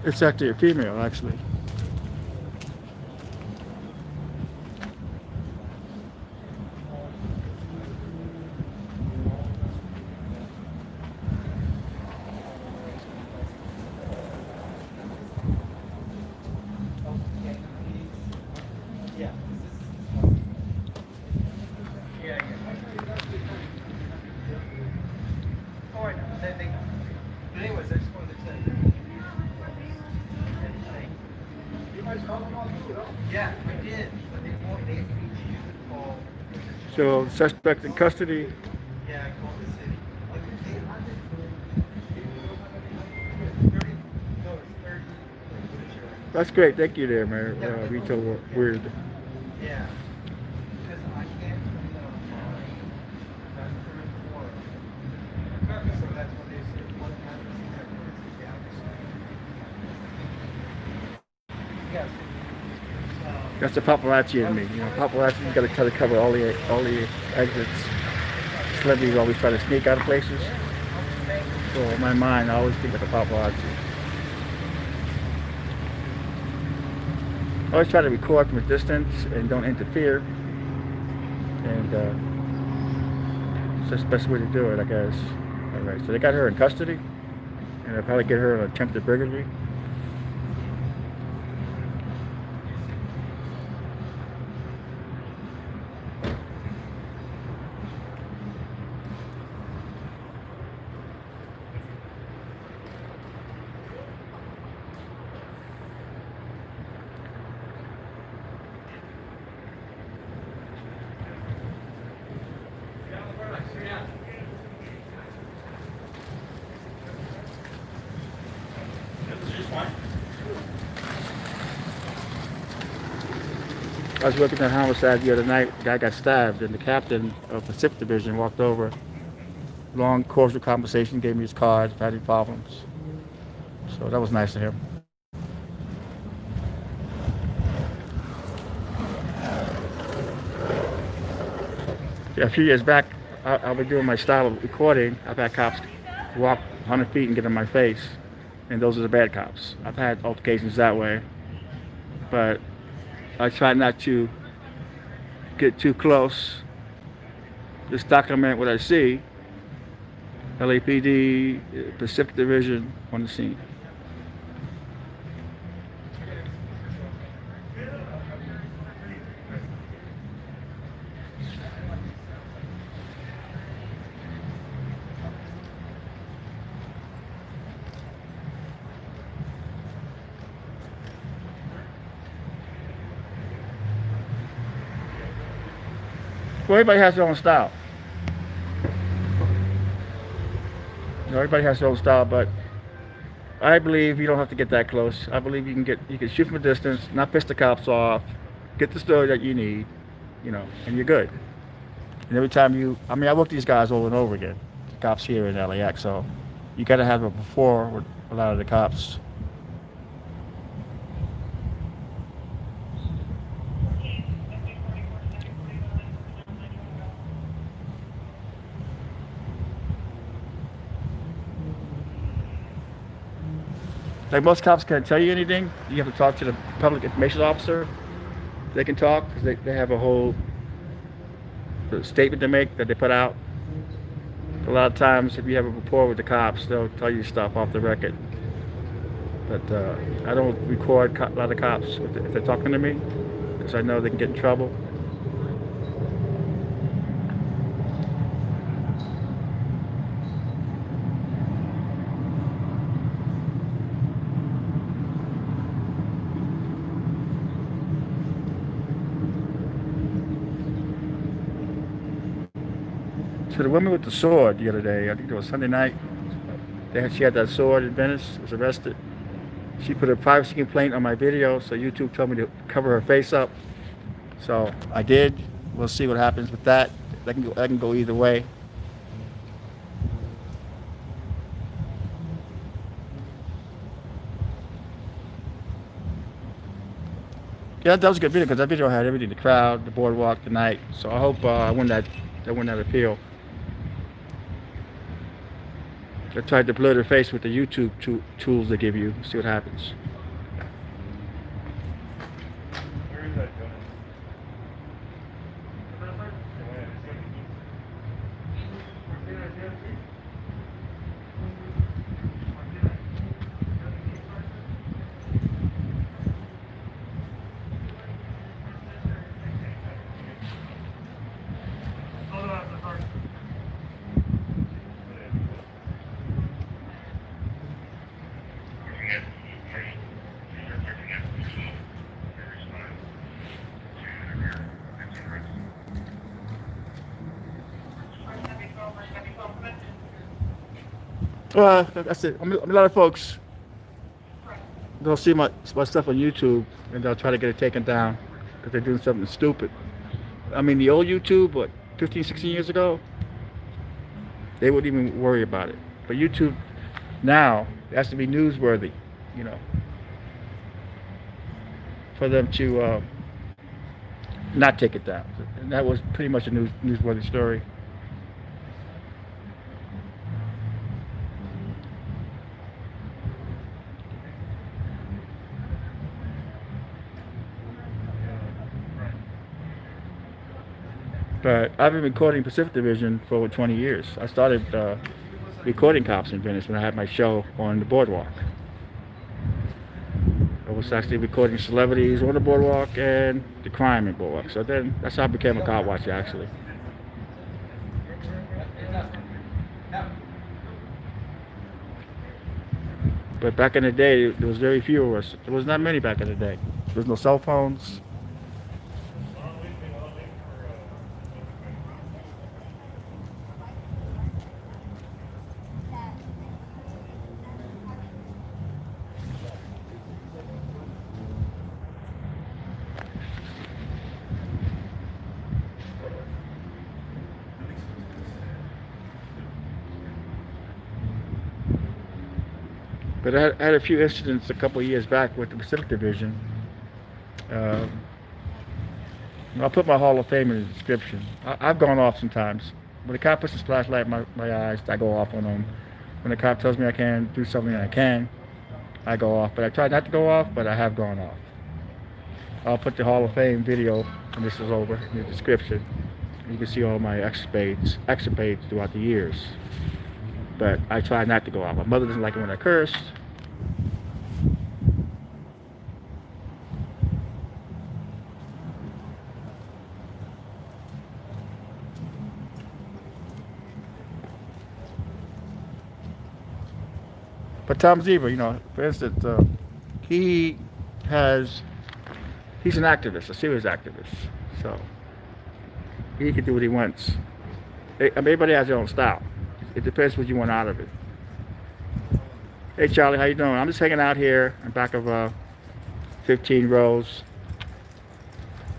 It's actually a female, actually. Yeah, we did. But they won't. They agreed to you to call. So, suspect in custody. Yeah, I called the city. Like, they wanted 30. No, it's 30. That's great. Thank you there, man. Retail weird. Yeah. Because I can't come down online. I'm 34. So that's what they said. What happens is that when it's the outside. Yes. That's the paparazzi in me. You know, paparazzi, you gotta try to cover all the exits. Celebrities always try to sneak out of places. So in my mind, I always think of the paparazzi. I always try to record from a distance and don't interfere. And it's just the best way to do it, I guess. All right, so they got her in custody, and they'll probably get her an attempted burglary. I was working at homicide the other night. The guy got stabbed, and the captain of Pacific Division walked over. Long, cordial conversation, gave me his card, if I had any problems. So that was nice of him. Yeah, a few years back, I'll be doing my style of recording. I've had cops walk 100 feet and get in my face, and those are the bad cops. I've had altercations that way, but I try not to get too close. Just document what I see. LAPD, Pacific Division on the scene. Well, everybody has their own style. Everybody has their own style, but I believe you don't have to get that close. I believe you can shoot from a distance, not piss the cops off, get the story that you need, and you're good. And every time I work with these guys over and over again, the cops here in LAX, so you got to have a rapport with a lot of the cops. Like most cops can't tell you anything. You have to talk to the public information officer. They can talk because they have a whole statement to make that they put out. A lot of times, if you have a rapport with the cops, they'll tell you stuff off the record. But I don't record a lot of cops if they're talking to me because I know they can get in trouble. So the woman with the sword the other day, I think it was Sunday night, she had that sword in Venice, was arrested. She put a privacy complaint on my video, so YouTube told me to cover her face up. So I did. We'll see what happens with that. That can go either way. Yeah, that was a good video because that video had everything: the crowd, the boardwalk, the night. So I hope I win that appeal. I tried to blur their face with the YouTube tools they give you. See what happens. Well, that's it. A lot of folks, they'll see my stuff on YouTube and they'll try to get it taken down because they're doing something stupid. I mean, the old YouTube, 15, 16 years ago, they wouldn't even worry about it. But YouTube now, it has to be newsworthy, for them to not take it down. And that was pretty much a newsworthy story. But I've been recording Pacific Division for over 20 years. I started recording cops in Venice when I had my show on the boardwalk. I was actually recording celebrities on the boardwalk and the crime in boardwalk. So then that's how I became a cop watcher, actually. But back in the day, there was very few of us. There was not many back in the day. There was no cell phones. But I had a few incidents a couple of years back with the Pacific Division. I'll put my Hall of Fame in the description. I've gone off sometimes. When the cop puts his flashlight in my eyes, I go off on them. when the cop tells me I can do something, I can. I go off, but I try not to go off, but I have gone off. I'll put the Hall of Fame video when this is over in the description. You can see all my escapades throughout the years. But I try not to go off. My mother doesn't like it when I curse. But Tom Zebra, you know, for instance, he's an activist, a serious activist. So he can do what he wants. Everybody has their own style. It depends what you want out of it. Hey Charlie, how you doing? I'm just hanging out here in back of 15 rows.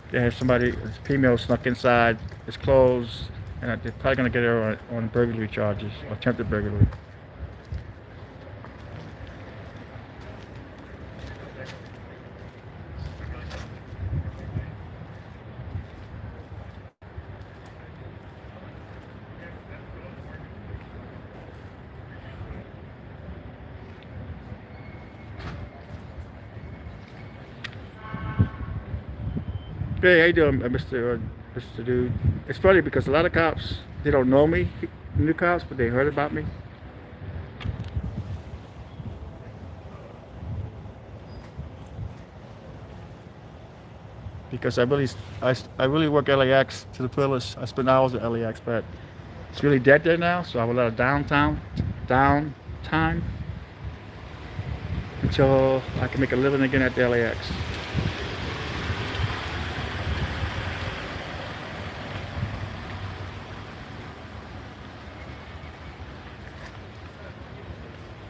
They have somebody, a female snuck inside. It's closed, and they're probably gonna get her on burglary charges, or attempted burglary. Hey, how you doing, Mr. Dude? It's funny because a lot of cops, they don't know me, new cops, but they heard about me. Because I really work LAX to the fullest. I spend hours at LAX, but it's really dead there now, so I have a lot of downtime until I can make a living again at the LAX.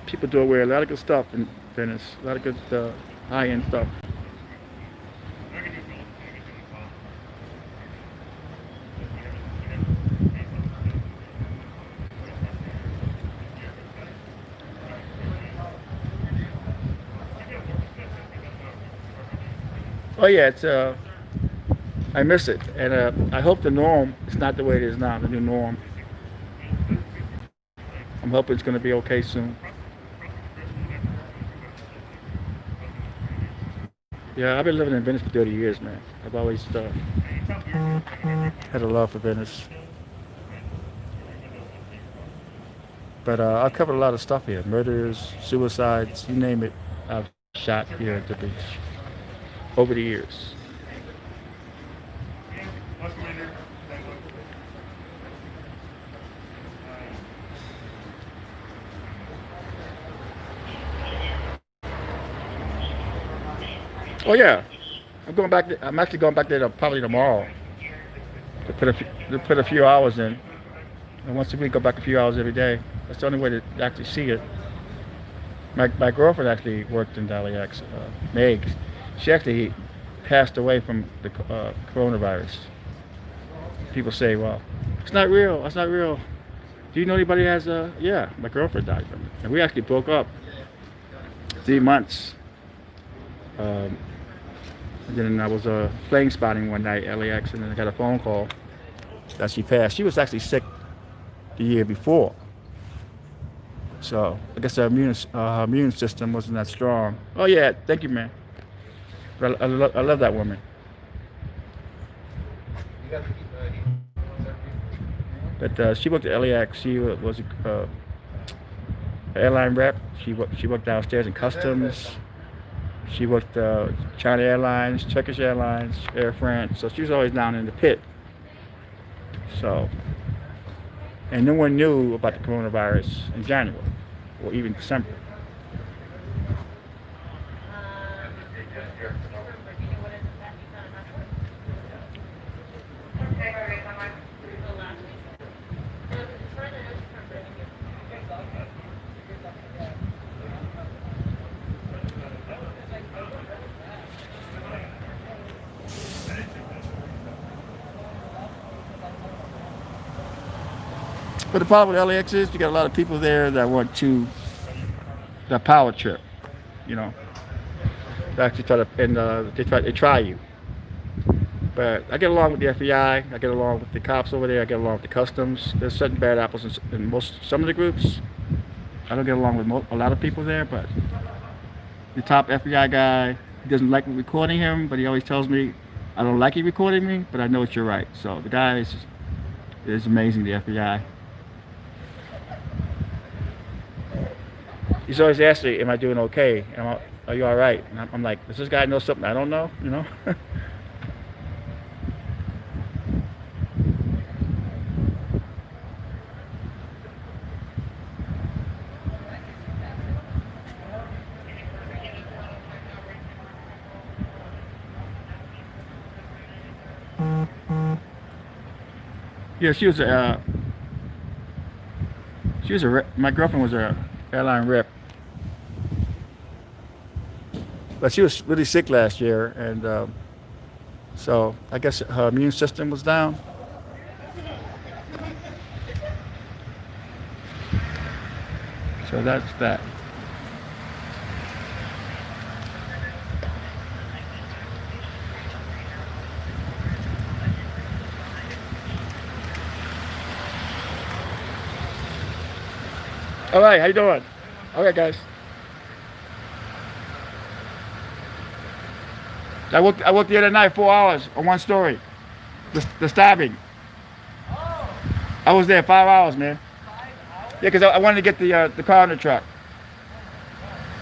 People do wear a lot of good stuff in Venice, a lot of good high-end stuff. Oh yeah, it's I miss it, and I hope the norm is not the way it is now, the new norm. I'm hoping it's going to be okay soon. Yeah, I've been living in Venice for 30 years, man. I've always had a love for Venice. But I've covered a lot of stuff here. Murders, suicides, you name it, I've shot here at the beach over the years. Oh yeah, I'm actually going back there probably tomorrow to put a few hours in. And once a week, go back a few hours every day. That's the only way to actually see it. My girlfriend actually worked in LAX, Meg. She actually passed away from the coronavirus. People say, well, it's not real, it's not real. Do you know anybody who has yeah, my girlfriend died from it. And we actually broke up 3 months. And then I was plane spotting one night at LAX, and then I got a phone call that she passed. She was actually sick the year before. So I guess her immune system wasn't that strong. Oh yeah, thank you, man. But I love that woman. But she worked at LAX. She was an airline rep. She worked downstairs in customs. She worked China Airlines, Turkish Airlines, Air France. So she was always down in the pit. So, and no one knew about the coronavirus in January or even December. But the problem with LAX is you got a lot of people there that want to, that power trip, you know. They actually try to, and they try you. But I get along with the FBI, I get along with the cops over there, I get along with the customs. There's certain bad apples in some of the groups, I don't get along with a lot of people there, but the top FBI guy, he doesn't like me recording him, but he always tells me, I don't like you recording me, but I know it's your right. So the guy is amazing, the FBI. He's always asking me, am I doing okay? Are you all right? And I'm like, does this guy know something I don't know? You know? Yeah, she was a my girlfriend was a airline rep, but she was really sick last year, and so I guess her immune system was down. So that's that. All right, how you doing? All right, guys. I worked the other night 4 hours on one story. The stabbing. I was there 5 hours, man. Yeah, because I wanted to get the car in the truck.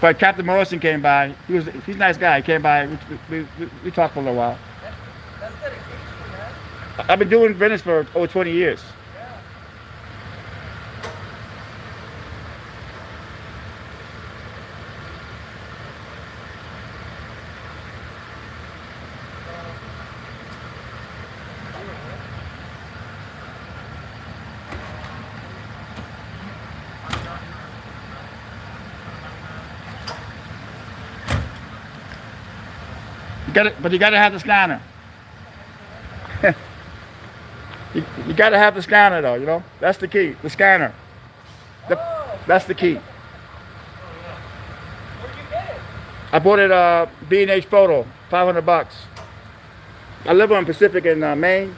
But Captain Morrison came by. He's a nice guy. He came by. We talked for a little while. That's dedication, man. I've been doing Venice for over 20 years. But you got to have the scanner. you got to have the scanner, though. You know, that's the key. The scanner. That's the key. Where'd you get it? I bought it B&H Photo, $500. I live on Pacific in Maine,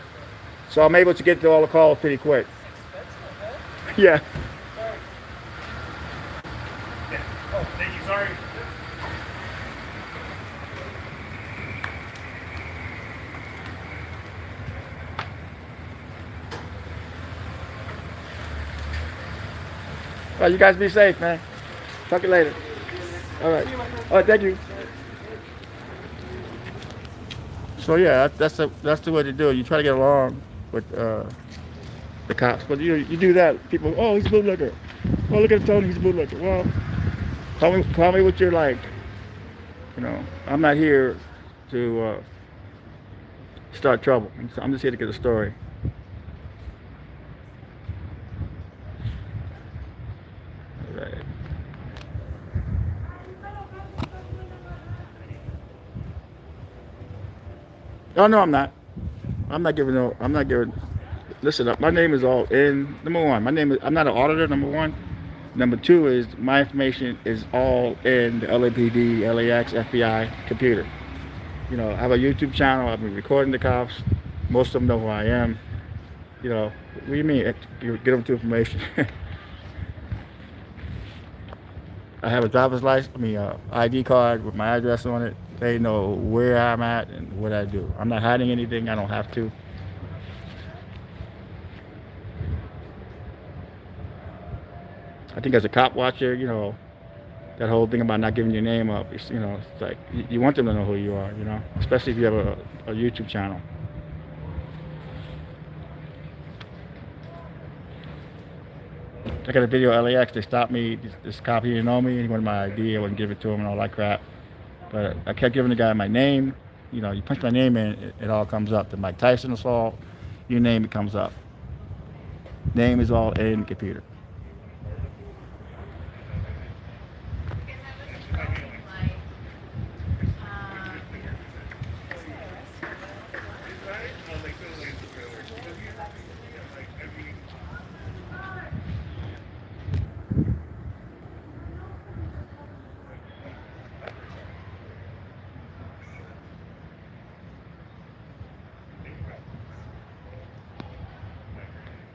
so I'm able to get to all the calls pretty quick. Expensive, man. Yeah. Oh, thank you. Sorry. All right, you guys be safe, man. Talk to you later. All right. All right, thank you. So yeah, that's the way to do it. You try to get along with the cops, but you do that, people. Oh, he's a bootlegger. Oh, look at Tony, he's a bootlegger. Well, call me what you're like. You know, I'm not here to start trouble. I'm just here to get a story. All right. Oh no, I'm not. I'm not giving. Listen up. My name is all in. Number one, I'm not an auditor. Number one. Number two is my information is all in the LAPD, LAX, FBI computer. You know, I have a YouTube channel. I've been recording the cops. Most of them know who I am. You know, what do you mean? Get them to information. I have a driver's license. ID card with my address on it. They know where I'm at and what I do. I'm not hiding anything. I don't have to. I think as a cop watcher, you know, that whole thing about not giving your name up, it's, you know, it's like you want them to know who you are, you know, especially if you have a YouTube channel. I got a video of LAX. They stopped me. This cop, he didn't know me. He wanted my ID. I wouldn't give it to him and all that crap. But I kept giving the guy my name. You know, you punch my name in, it all comes up. The Mike Tyson assault, your name, it comes up. Name is all in the computer.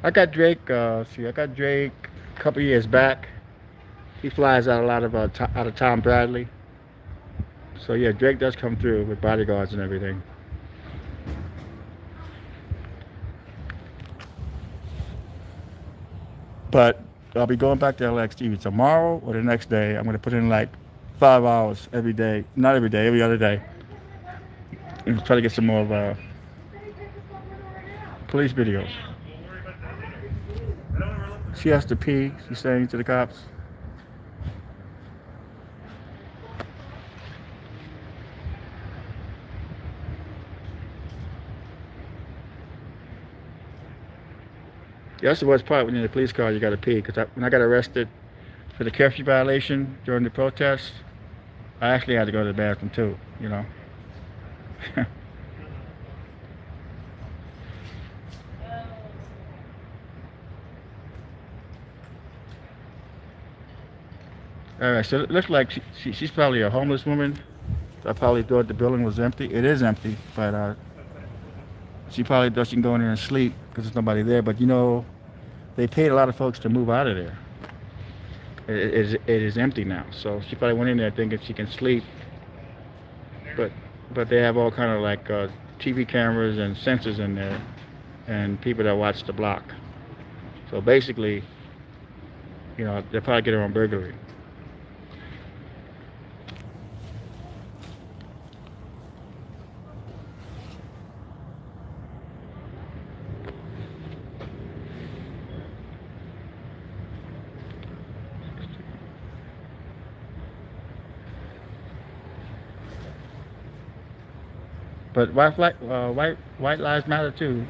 I got Drake a couple years back. He flies out a lot of out of Tom Bradley. So yeah, Drake does come through with bodyguards and everything. But I'll be going back to LAX either tomorrow or the next day. I'm going to put in like 5 hours every day. Not every day, every other day. And try to get some more police videos. She has to pee, she's saying to the cops. Yeah, that's the worst part when you're in a police car, you gotta pee. Because when I got arrested for the curfew violation during the protest, I actually had to go to the bathroom too, you know. Alright, so it looks like she's probably a homeless woman. I probably thought the building was empty. It is empty, but she probably thought she can go in there and sleep because there's nobody there. But you know, they paid a lot of folks to move out of there. It is empty now, so she probably went in there thinking she can sleep. But they have all kind of like TV cameras and sensors in there, and people that watch the block. So basically, you know, they'll probably get her on burglary. But white lives matter too.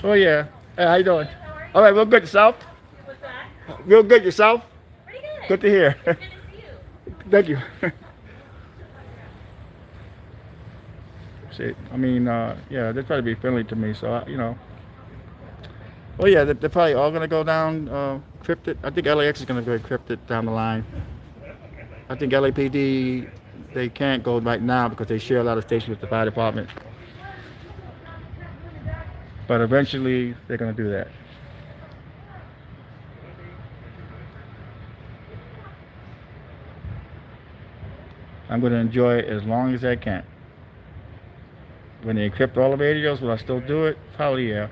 Oh yeah. Hey, how you doing? All right, real good yourself. What's that? Real good yourself. Pretty good. Good to hear. Good to see you. Thank you. See, I mean, yeah, they try to be friendly to me, so you know. Oh yeah, they're probably all gonna go down encrypted. I think LAX is gonna go encrypted down the line. I think LAPD, they can't go right now because they share a lot of stations with the fire department. But eventually, they're going to do that. I'm going to enjoy it as long as I can. When they encrypt all the radios, will I still do it? Probably, yeah.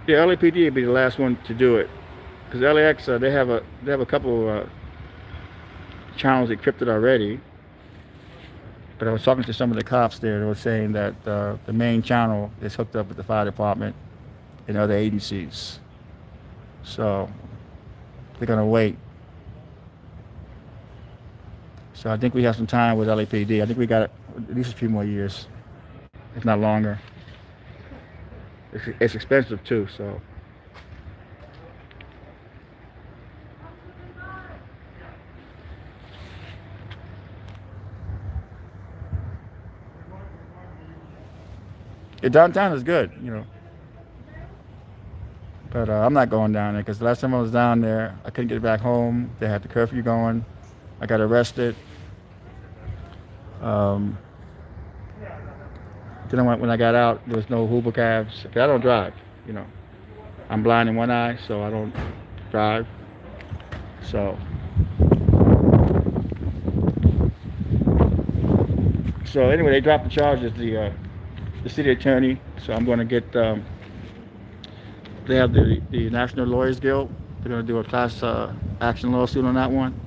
Yeah, LAPD would be the last one to do it, because LAX they have a couple channels encrypted already. But I was talking to some of the cops there. They were saying that the main channel is hooked up with the fire department and other agencies, so they're gonna wait. So I think we have some time with LAPD. I think we got at least a few more years, if not longer. It's expensive too, so. Yeah, downtown is good, you know. But I'm not going down there because the last time I was down there, I couldn't get back home. They had the curfew going. I got arrested. Then when I got out, there was no Uber cabs. I don't drive, you know. I'm blind in one eye, so I don't drive. So anyway, they dropped the charges, the city attorney. So I'm going to get. They have the National Lawyers Guild. They're going to do a class action lawsuit on that one.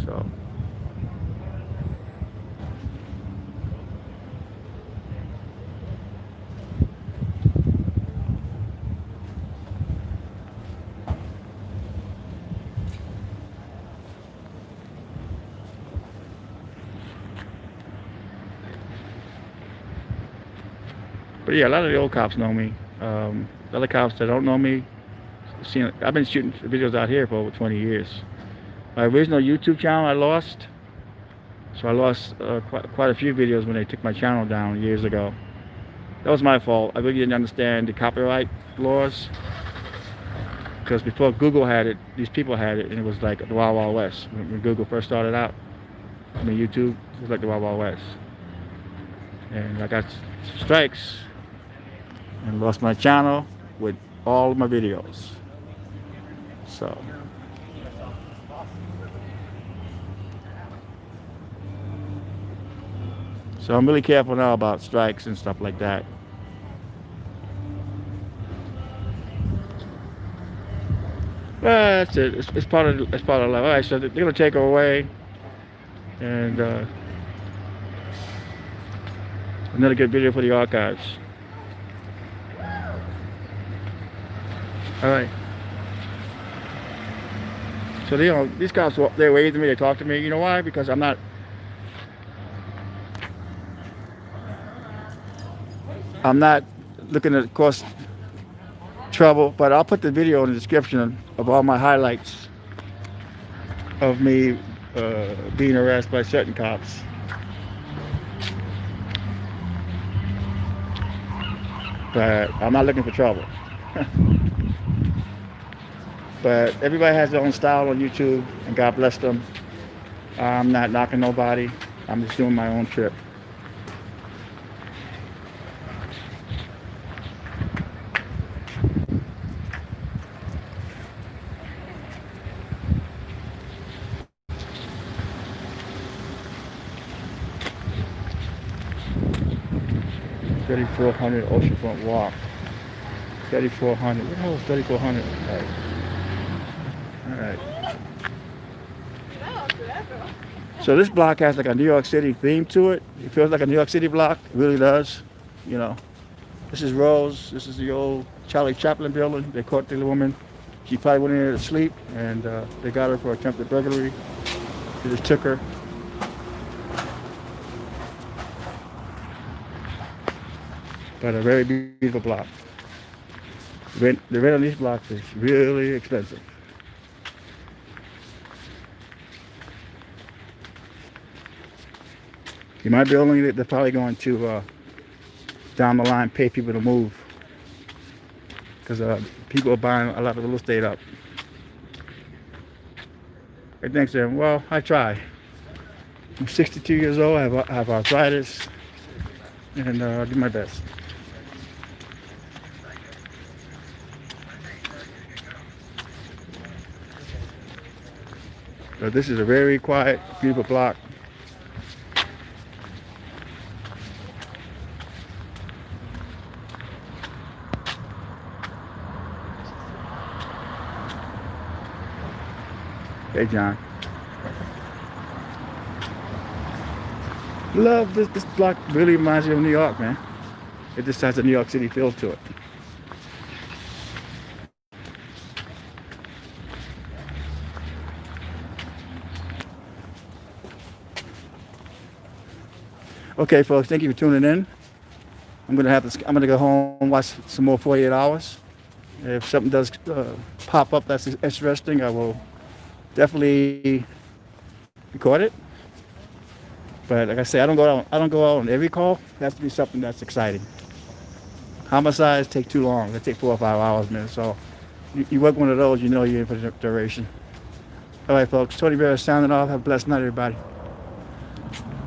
So. But yeah, a lot of the old cops know me. The other cops that don't know me, I've been shooting videos out here for over 20 years. My original YouTube channel I lost. So I lost quite a few videos when they took my channel down years ago. That was my fault. I really didn't understand the copyright laws. Because before Google had it, these people had it, and it was like the Wild Wild West when Google first started out. I mean, YouTube is like the Wild Wild West. And I got strikes and lost my channel with all of my videos. So I'm really careful now about strikes and stuff like that. Well, that's it. It's part of life. All right, so they're gonna take her away, and another good video for the archives. All right. So these cops, they wave to me, they talk to me. You know why? Because I'm not looking to cause trouble, but I'll put the video in the description of all my highlights of me being harassed by certain cops. But I'm not looking for trouble. But everybody has their own style on YouTube, and God bless them. I'm not knocking nobody. I'm just doing my own trip. $3,400 Oceanfront Walk. 3,400. What the hell is 3,400? All right. So this block has like a New York City theme to it. It feels like a New York City block. It really does. You know, this is Rose. This is the old Charlie Chaplin building. They caught the woman. She probably went in there to sleep, and they got her for attempted burglary. They just took her. But a very beautiful block. The rent on these blocks is really expensive. In my building, they're probably going to, down the line, pay people to move. Because people are buying a lot of real estate up. I think so. Well, I try. I'm 62 years old, I have arthritis, and I do my best. But this is a very quiet, beautiful block. Hey, John. Love this block. Really reminds me of New York, man. It just has a New York City feel to it. Okay, folks, thank you for tuning in. I'm gonna go home, watch some more 48 Hours. If something does pop up that's interesting, I will definitely record it. But like I say, I don't go out on every call. It has to be something that's exciting. Homicides take too long. They take 4 or 5 hours, man. So you work one of those, you know you're in for the duration. All right, folks. Tony Bear signing off. Have a blessed night, everybody.